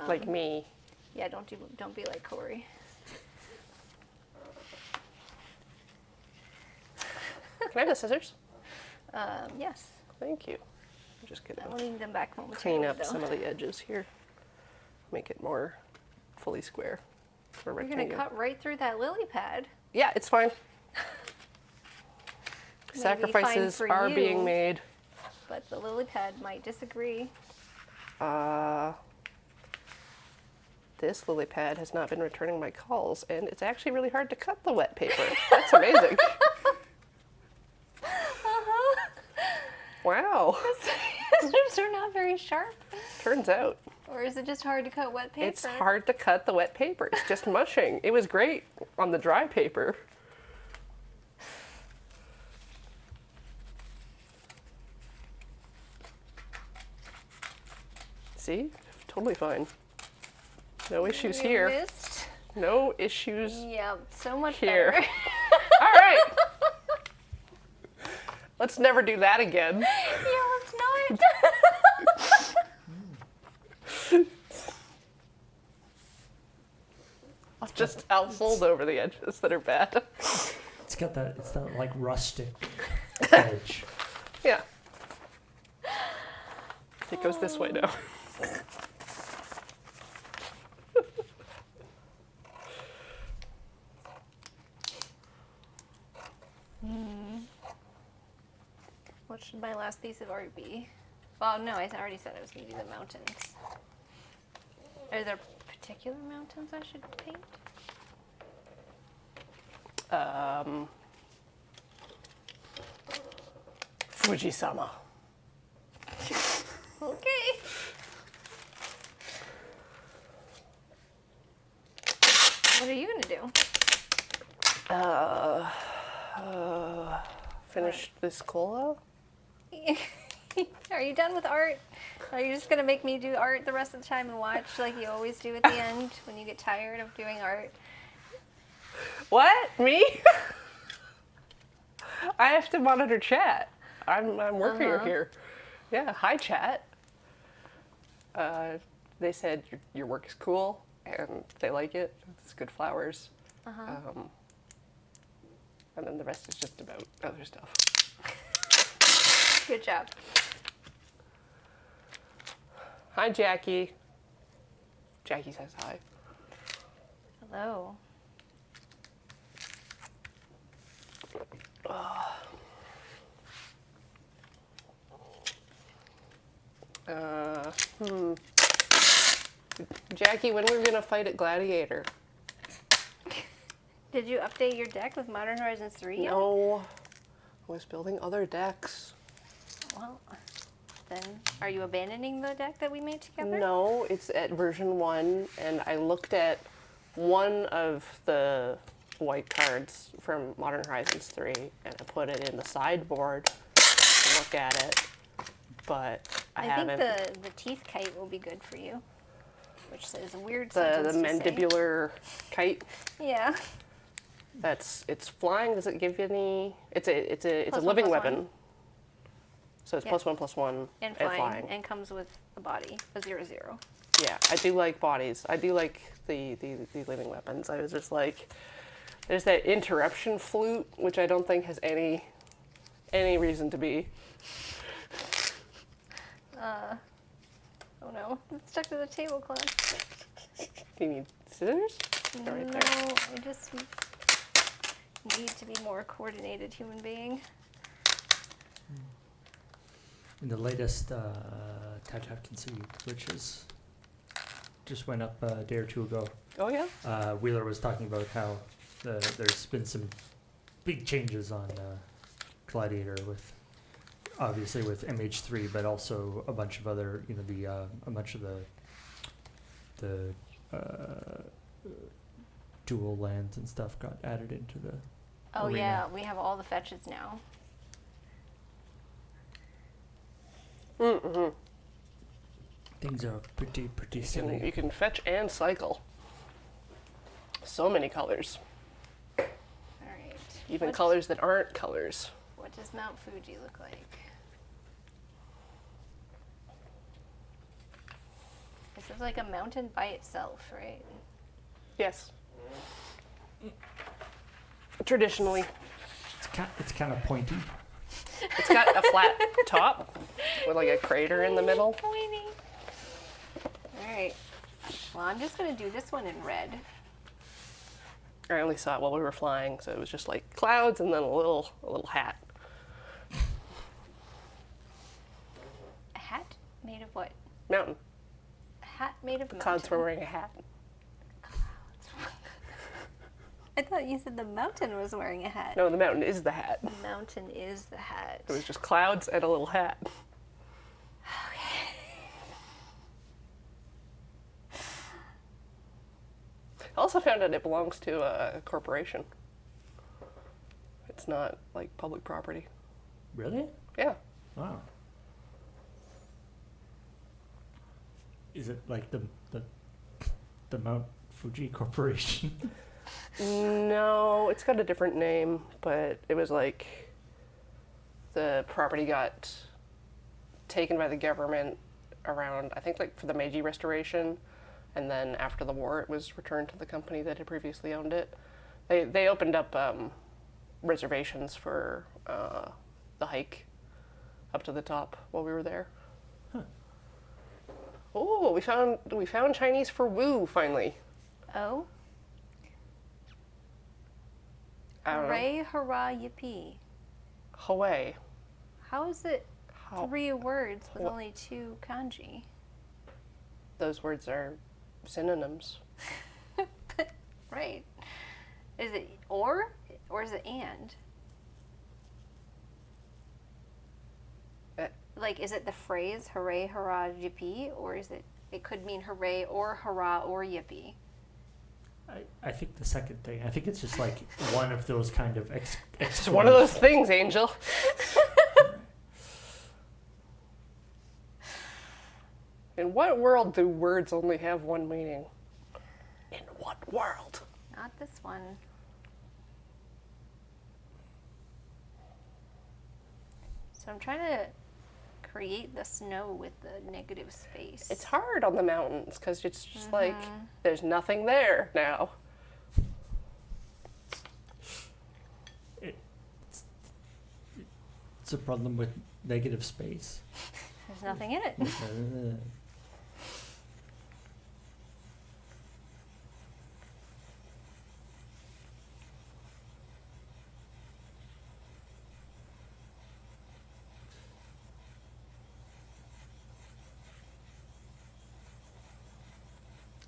Like me. Yeah, don't be like Corey. Can I have the scissors? Yes. Thank you. I'm just gonna I'll need them back momentarily. clean up though. some of the edges here. Make it more fully square. Or You're gonna rectangular. cut right through that lily pad. Yeah, it's fine. Maybe Sacrifices fine for are you, being made. But the lily pad might disagree. This lily pad has not been returning my calls, and it's actually really hard to cut the wet paper. That's amazing. Wow. Scissors are not very sharp. Turns out Or is it just hard to cut wet paper? it's hard to cut the wet paper. It's just mushing. It was great on the dry paper. See? Totally fine. No issues You here. missed? No issues. Yeah, so much Here. better. All right. Let's never do that again. Yeah, let's not. I'll fold over the edges that are bad. It's that like rustic edge. Yeah. It goes this way now. What should my last piece of art be? Well, no, I already said I was going to do the mountains. Are there particular mountains I should paint? Fuji-sama. Okay. What are you going to do? Finish this cola? Are you done with art? Are you just going to make me do art the rest of the time and watch like you always do at the end when you get tired of doing art? What? Me? I have to monitor chat. I'm working here. Yeah. Hi, chat. They said your work is cool and they like it. It's good flowers. And then the rest is just about other stuff. Good job. Hi, Jackie. Jackie says hi. Hello. Jackie, when are we gonna fight at Gladiator? Did you update your deck with Modern Horizons 3 yet? No. I was building other decks. Well, then are you abandoning the deck that we made together? No, it's at version 1, and I looked at one of the white cards from Modern Horizons 3, and I put it in the sideboard to look at it, but I haven't. think the teeth kite will be good for you, which is a weird the sentence to say. mandibular kite. Yeah. It's flying. Does it give you any? It's a Plus one, living plus weapon. one. So it's Yeah. +1/+1 And flying, and comes with a body, a 0/0. Yeah, I do like bodies. I do like the living weapons. I was just like, there's that interruption flute, which I don't think has any any reason to be. Oh no, it's stuck to the tablecloth. Do you need scissors? They're right there. No, I just need to be more coordinated human being. In the latest Cat conceived, which is just went up a day or two ago, Oh yeah. Wheeler was talking about how there's been some big changes on Gladiator with obviously with MH3, but also a bunch of other, a bunch of the dual lands and stuff got added into the Oh arena. yeah, we have all the fetches now. Mm-hmm. Things are pretty You silly. can fetch and cycle. So many colors. All right. Even What- colors that aren't colors. What does Mount Fuji look like? This is like a mountain by itself, right? Yes. Traditionally. It's kind of pointy. It's got a flat top with like a crater in the middle. Pointy. All right. Well, I'm just gonna do this one in red. I only saw it while we were flying, so it was just like clouds and then a little hat. A hat made of what? Mountain. A hat made of Clouds mountain. were wearing a hat. I thought you said the mountain was wearing a hat. No, the mountain is the hat. The mountain is the hat. It was just clouds and a little hat. I also found out it belongs to a corporation. It's not like public property. Really? Yeah. Wow. Is it like the Mount Fuji Corporation? No, it's got a different name, but it was like the property got taken by the government around, I think, like for the Meiji Restoration, and then after the war, it was returned to the company that had previously owned it. They opened up reservations for the hike up to the top while we were there. Huh. Oh, we found Chinese for woo finally. Oh? I don't know. Hooray, hurrah, yippee. Hawaii. How is it How 3 words with Wha- only 2 kanji? those words are synonyms. Right. Is it or is it and? Uh, Like, is it the phrase hooray, hurrah, yippee, or is it could mean hooray or hurrah or yippee? I think the second thing. I think it's just like one of those kind of It's one of those things, Angel. In what world do words only have one meaning? In what world? Not this one. So I'm trying to create the snow with the negative space. It's hard on the mountains because it's just like there's nothing there now. It's a problem with negative space. There's nothing in it.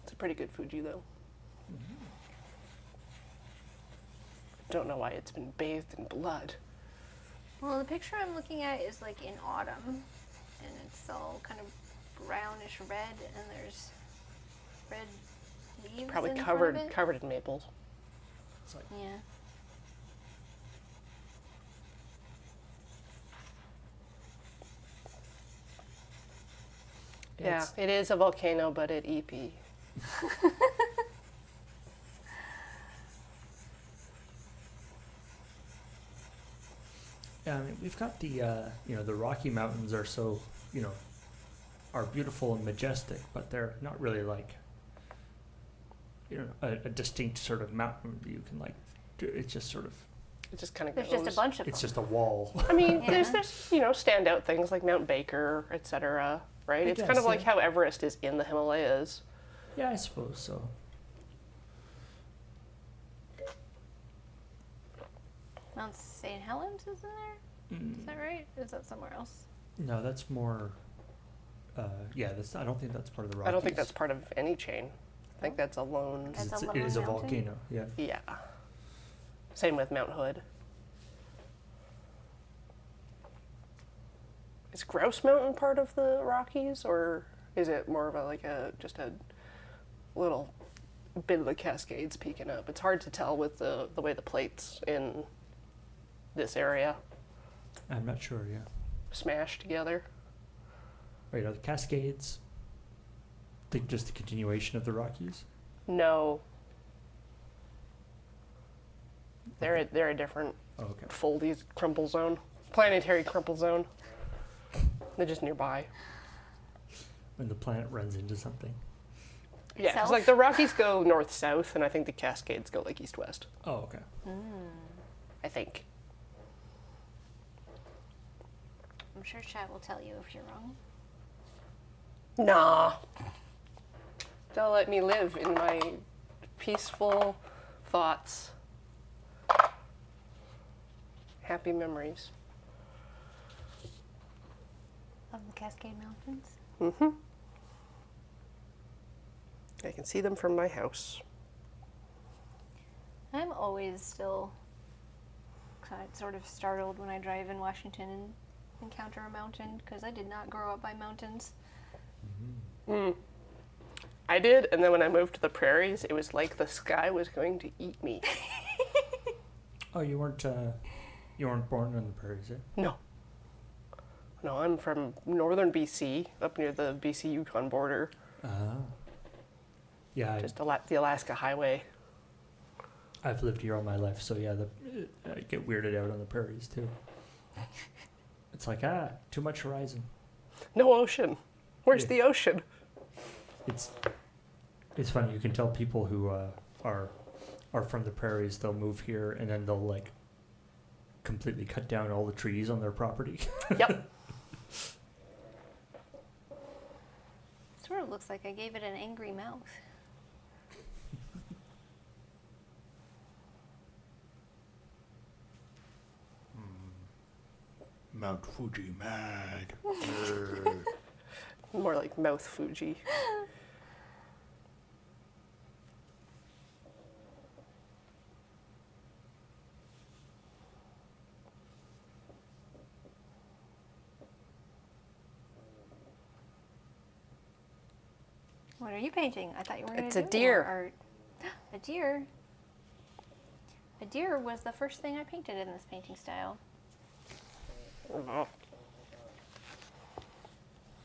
It's a pretty good Fuji though. Don't know why it's been bathed in blood. Well, the picture I'm looking at is like in autumn, and it's all kind of brownish red, and there's red leaves Probably in front covered of it. covered in maples. It's like Yeah. Yeah, it's- it is a volcano, but at EP. Yeah, I mean, we've got the the Rocky Mountains are so are beautiful and majestic, but they're not really like a distinct sort of mountain you can like do. It's just sort of It just kind of There's goes. just a bunch of It's them. just a wall. I mean, Yeah. there's standout things like Mount Baker, etc. Right? It's kind guess, of like yeah. how Everest is in the Himalayas. Yeah, I suppose so. Mount St. Helens is in there? Is that right? Is that somewhere else? No, that's more. Yeah, that's. I don't think that's part of the Rockies. I don't think that's part of any chain. I think that's alone. 'Cause That's a it is a lone mountain? volcano. Yeah. Yeah. Same with Mount Hood. Is Grouse Mountain part of the Rockies, or is it more of just a little bit of the Cascades peeking up? It's hard to tell with the way the plates in this area I'm not sure. Yeah. smash together. Wait, are the Cascades? Think just the continuation of the Rockies? No. They're a different Oh, okay. foldy crumple zone, planetary crumple zone. They're just nearby. When the planet runs into something. Yeah, 'cause South? like the Rockies go north-south, and I think the Cascades go like east-west. Oh, okay. I think. I'm sure chat will tell you if you're wrong. Nah. They'll let me live in my peaceful thoughts. Happy memories. Of the Cascade Mountains? Mm-hmm. I can see them from my house. I'm always still sort of startled when I drive in Washington and encounter a mountain, because I did not grow up by mountains. I did, and then when I moved to the prairies, it was like the sky was going to eat me. Oh, you weren't born on the prairies, eh? No. No, I'm from northern BC, up near the BC-Yukon border, Yeah, just the Alaska Highway. I've lived here all my life, so yeah, I get weirded out on the prairies too. It's like, too much horizon. No ocean. Where's Yeah. the ocean? It's funny. You can tell people who are from the prairies. They'll move here and then they'll like completely cut down all the trees on their property. Yep. Sort of looks like I gave it an angry mouth. Mount Fuji mad. More like mouth Fuji. What are you painting? I thought you were going It's to a do deer. more art. A deer? A deer was the first thing I painted in this painting style. Oh.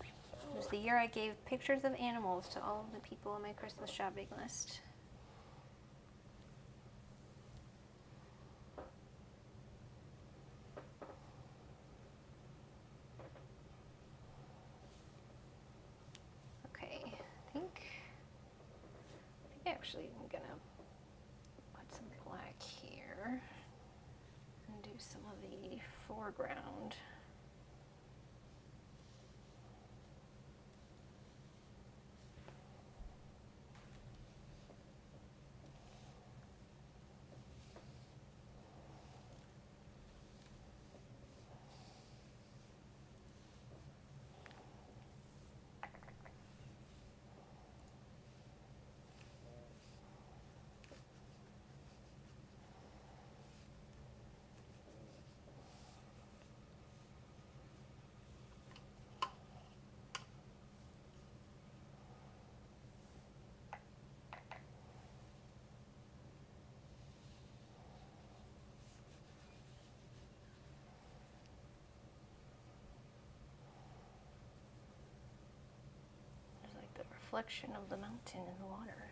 It was the year I gave pictures of animals to all of the people on my Christmas shopping list. Okay, I think actually I'm gonna put some black here and do some of the foreground. There's like the reflection of the mountain in the water.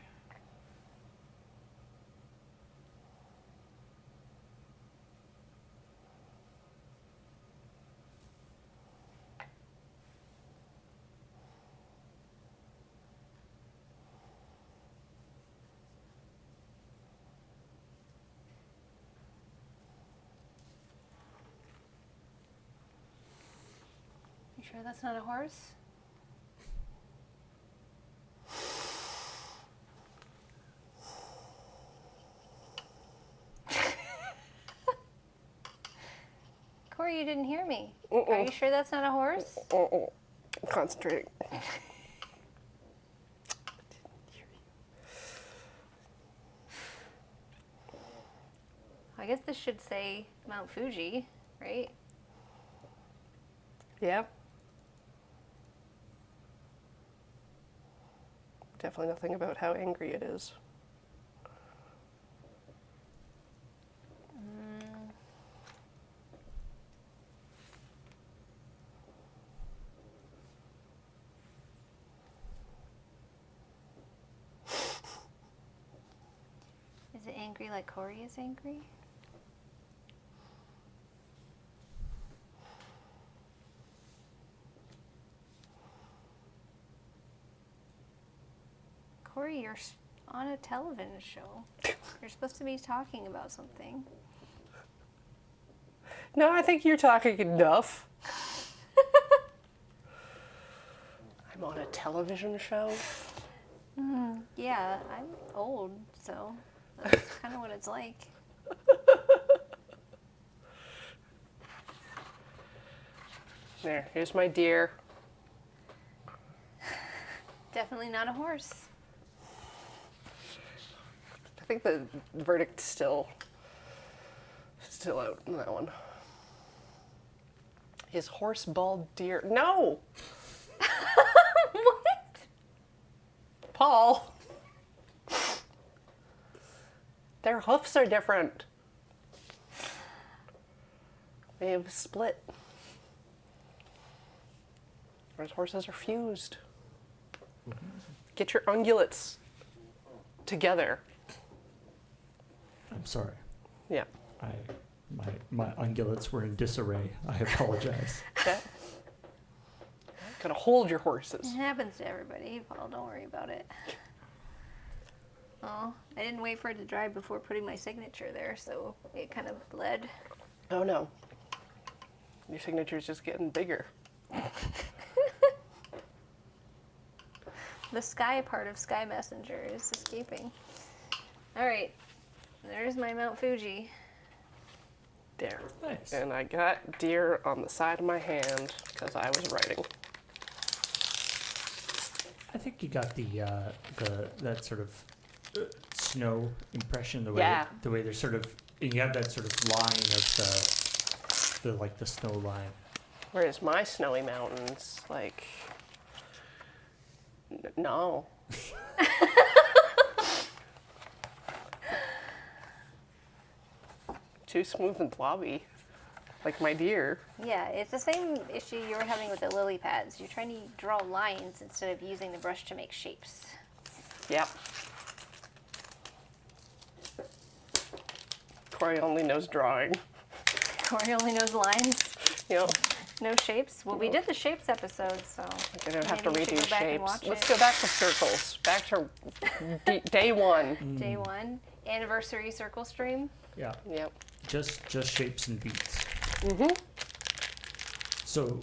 sure that's not a horse? Corey, you didn't hear me. Are you sure that's not a horse? I'm concentrating. I guess this should say Mount Fuji, right? Yeah. Definitely nothing about how angry it is. Is it angry like Corey is angry? Corey, you're on a television show. You're supposed to be talking about something. No, I think you're talking enough. I'm on a television show. Yeah, I'm old, so that's kind of what it's like. There, here's my deer. Definitely not a horse. I think the verdict's still out on that one. His horse bald deer. No! What? Paul! Their hoofs are different. They have split. Whereas horses are fused. Get your ungulates together. I'm sorry. Yeah. My ungulates were in disarray. I apologize. Okay. Gotta hold your horses. It happens to everybody, Paul. Don't worry about it. Oh, I didn't wait for it to dry before putting my signature there, so it kind of bled. Oh no. Your signature's just getting bigger. The sky part of Sky Messenger is escaping. All right, there's my Mount Fuji. There. Nice. And I got deer on the side of my hand because I was writing. I think you got the that sort of snow impression, the way Yeah. the way they're sort of, and you have that sort of line of the like the snow line. Whereas my snowy mountains, like, no. Too smooth and blobby, like my deer. Yeah, it's the same issue you were having with the lily pads. You're trying to draw lines instead of using the brush to make shapes. Yep. Corey only knows drawing. Corey only knows lines, Yep. no shapes. Well, we did the shapes episode, so I don't have to maybe you should redo go back and shapes. watch Let's it. go back to circles. Back to day one. Day one, anniversary circle stream. Yeah, Yep. just shapes and beats. So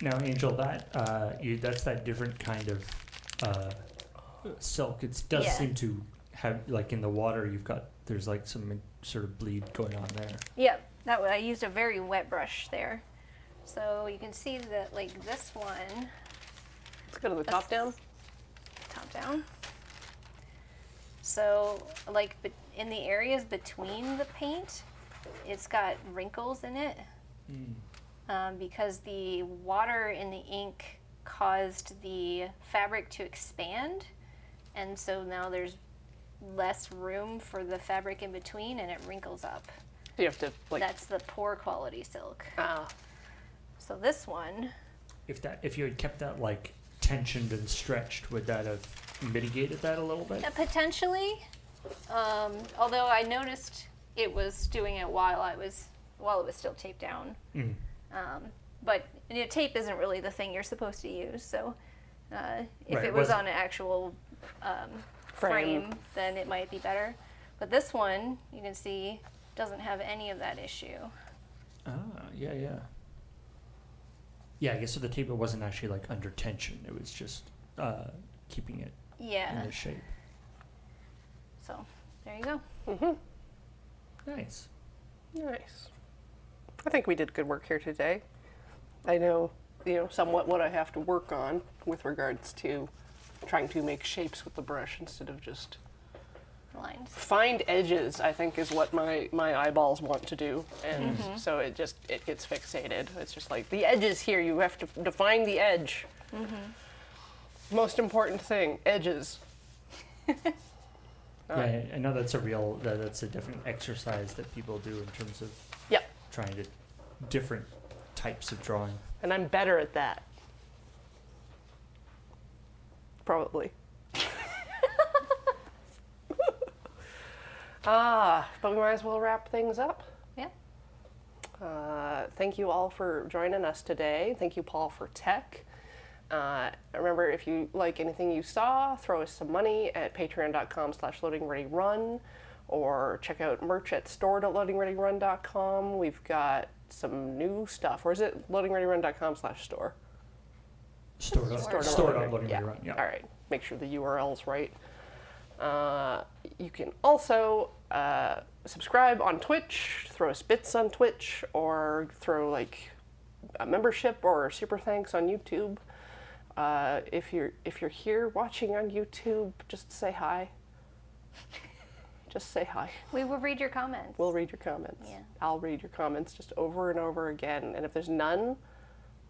now, Angel, that that's that different kind of silk. It does Yeah. seem to have, like in the water, there's like some sort of bleed going on there. Yep, I used a very wet brush there. So you can see that, like, this one, Let's go to the top down. top down. So, like, in the areas between the paint, it's got wrinkles in it because the water in the ink caused the fabric to expand, and so now there's less room for the fabric in between, and it wrinkles up. You have to, like, That's the poor quality silk. ah, So this one, If you had kept that like tensioned and stretched, would that have mitigated that a little bit? potentially, although I noticed it was doing it while it was still taped down. But tape isn't really the thing you're supposed to use. So if Right, it was was- on an actual frame, then it might be better. But this one, you can see, doesn't have any of that issue. Ah, yeah. Yeah, I guess so the table wasn't actually like under tension. It was just keeping it in Yeah. this shape. So there you go. Nice. Nice. I think we did good work here today. I know, somewhat what I have to work on with regards to trying to make shapes with the brush instead of just Lines. find edges, I think is what my eyeballs want to do. And so it gets fixated. It's just like, the edge is here, you have to define the edge. Most important thing, edges. Yeah, I know that's that's a different exercise that people do in terms of Yep. trying to different types of drawing. And I'm better at that. Probably. But we might as well wrap things up. Yeah. Thank you all for joining us today. Thank you, Paul, for tech. Remember, if you like anything you saw, throw us some money at patreon.com/loadingreadyrun, or check out merch at store.loadingreadyrun.com. We've got some new stuff. Or is it loadingreadyrun.com/store? Store.loading Yeah. run. Yeah. All right. Make sure the URL's right. You can also subscribe on Twitch, throw us bits on Twitch, or throw like a membership or super thanks on YouTube. If you're here watching on YouTube, just say hi. Just say hi. We will read your comments. We'll read your comments. Yeah. I'll read your comments just over and over again. And if there's none,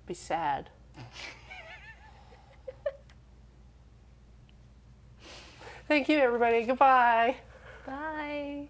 be sad. Thank you, everybody. Goodbye. Bye.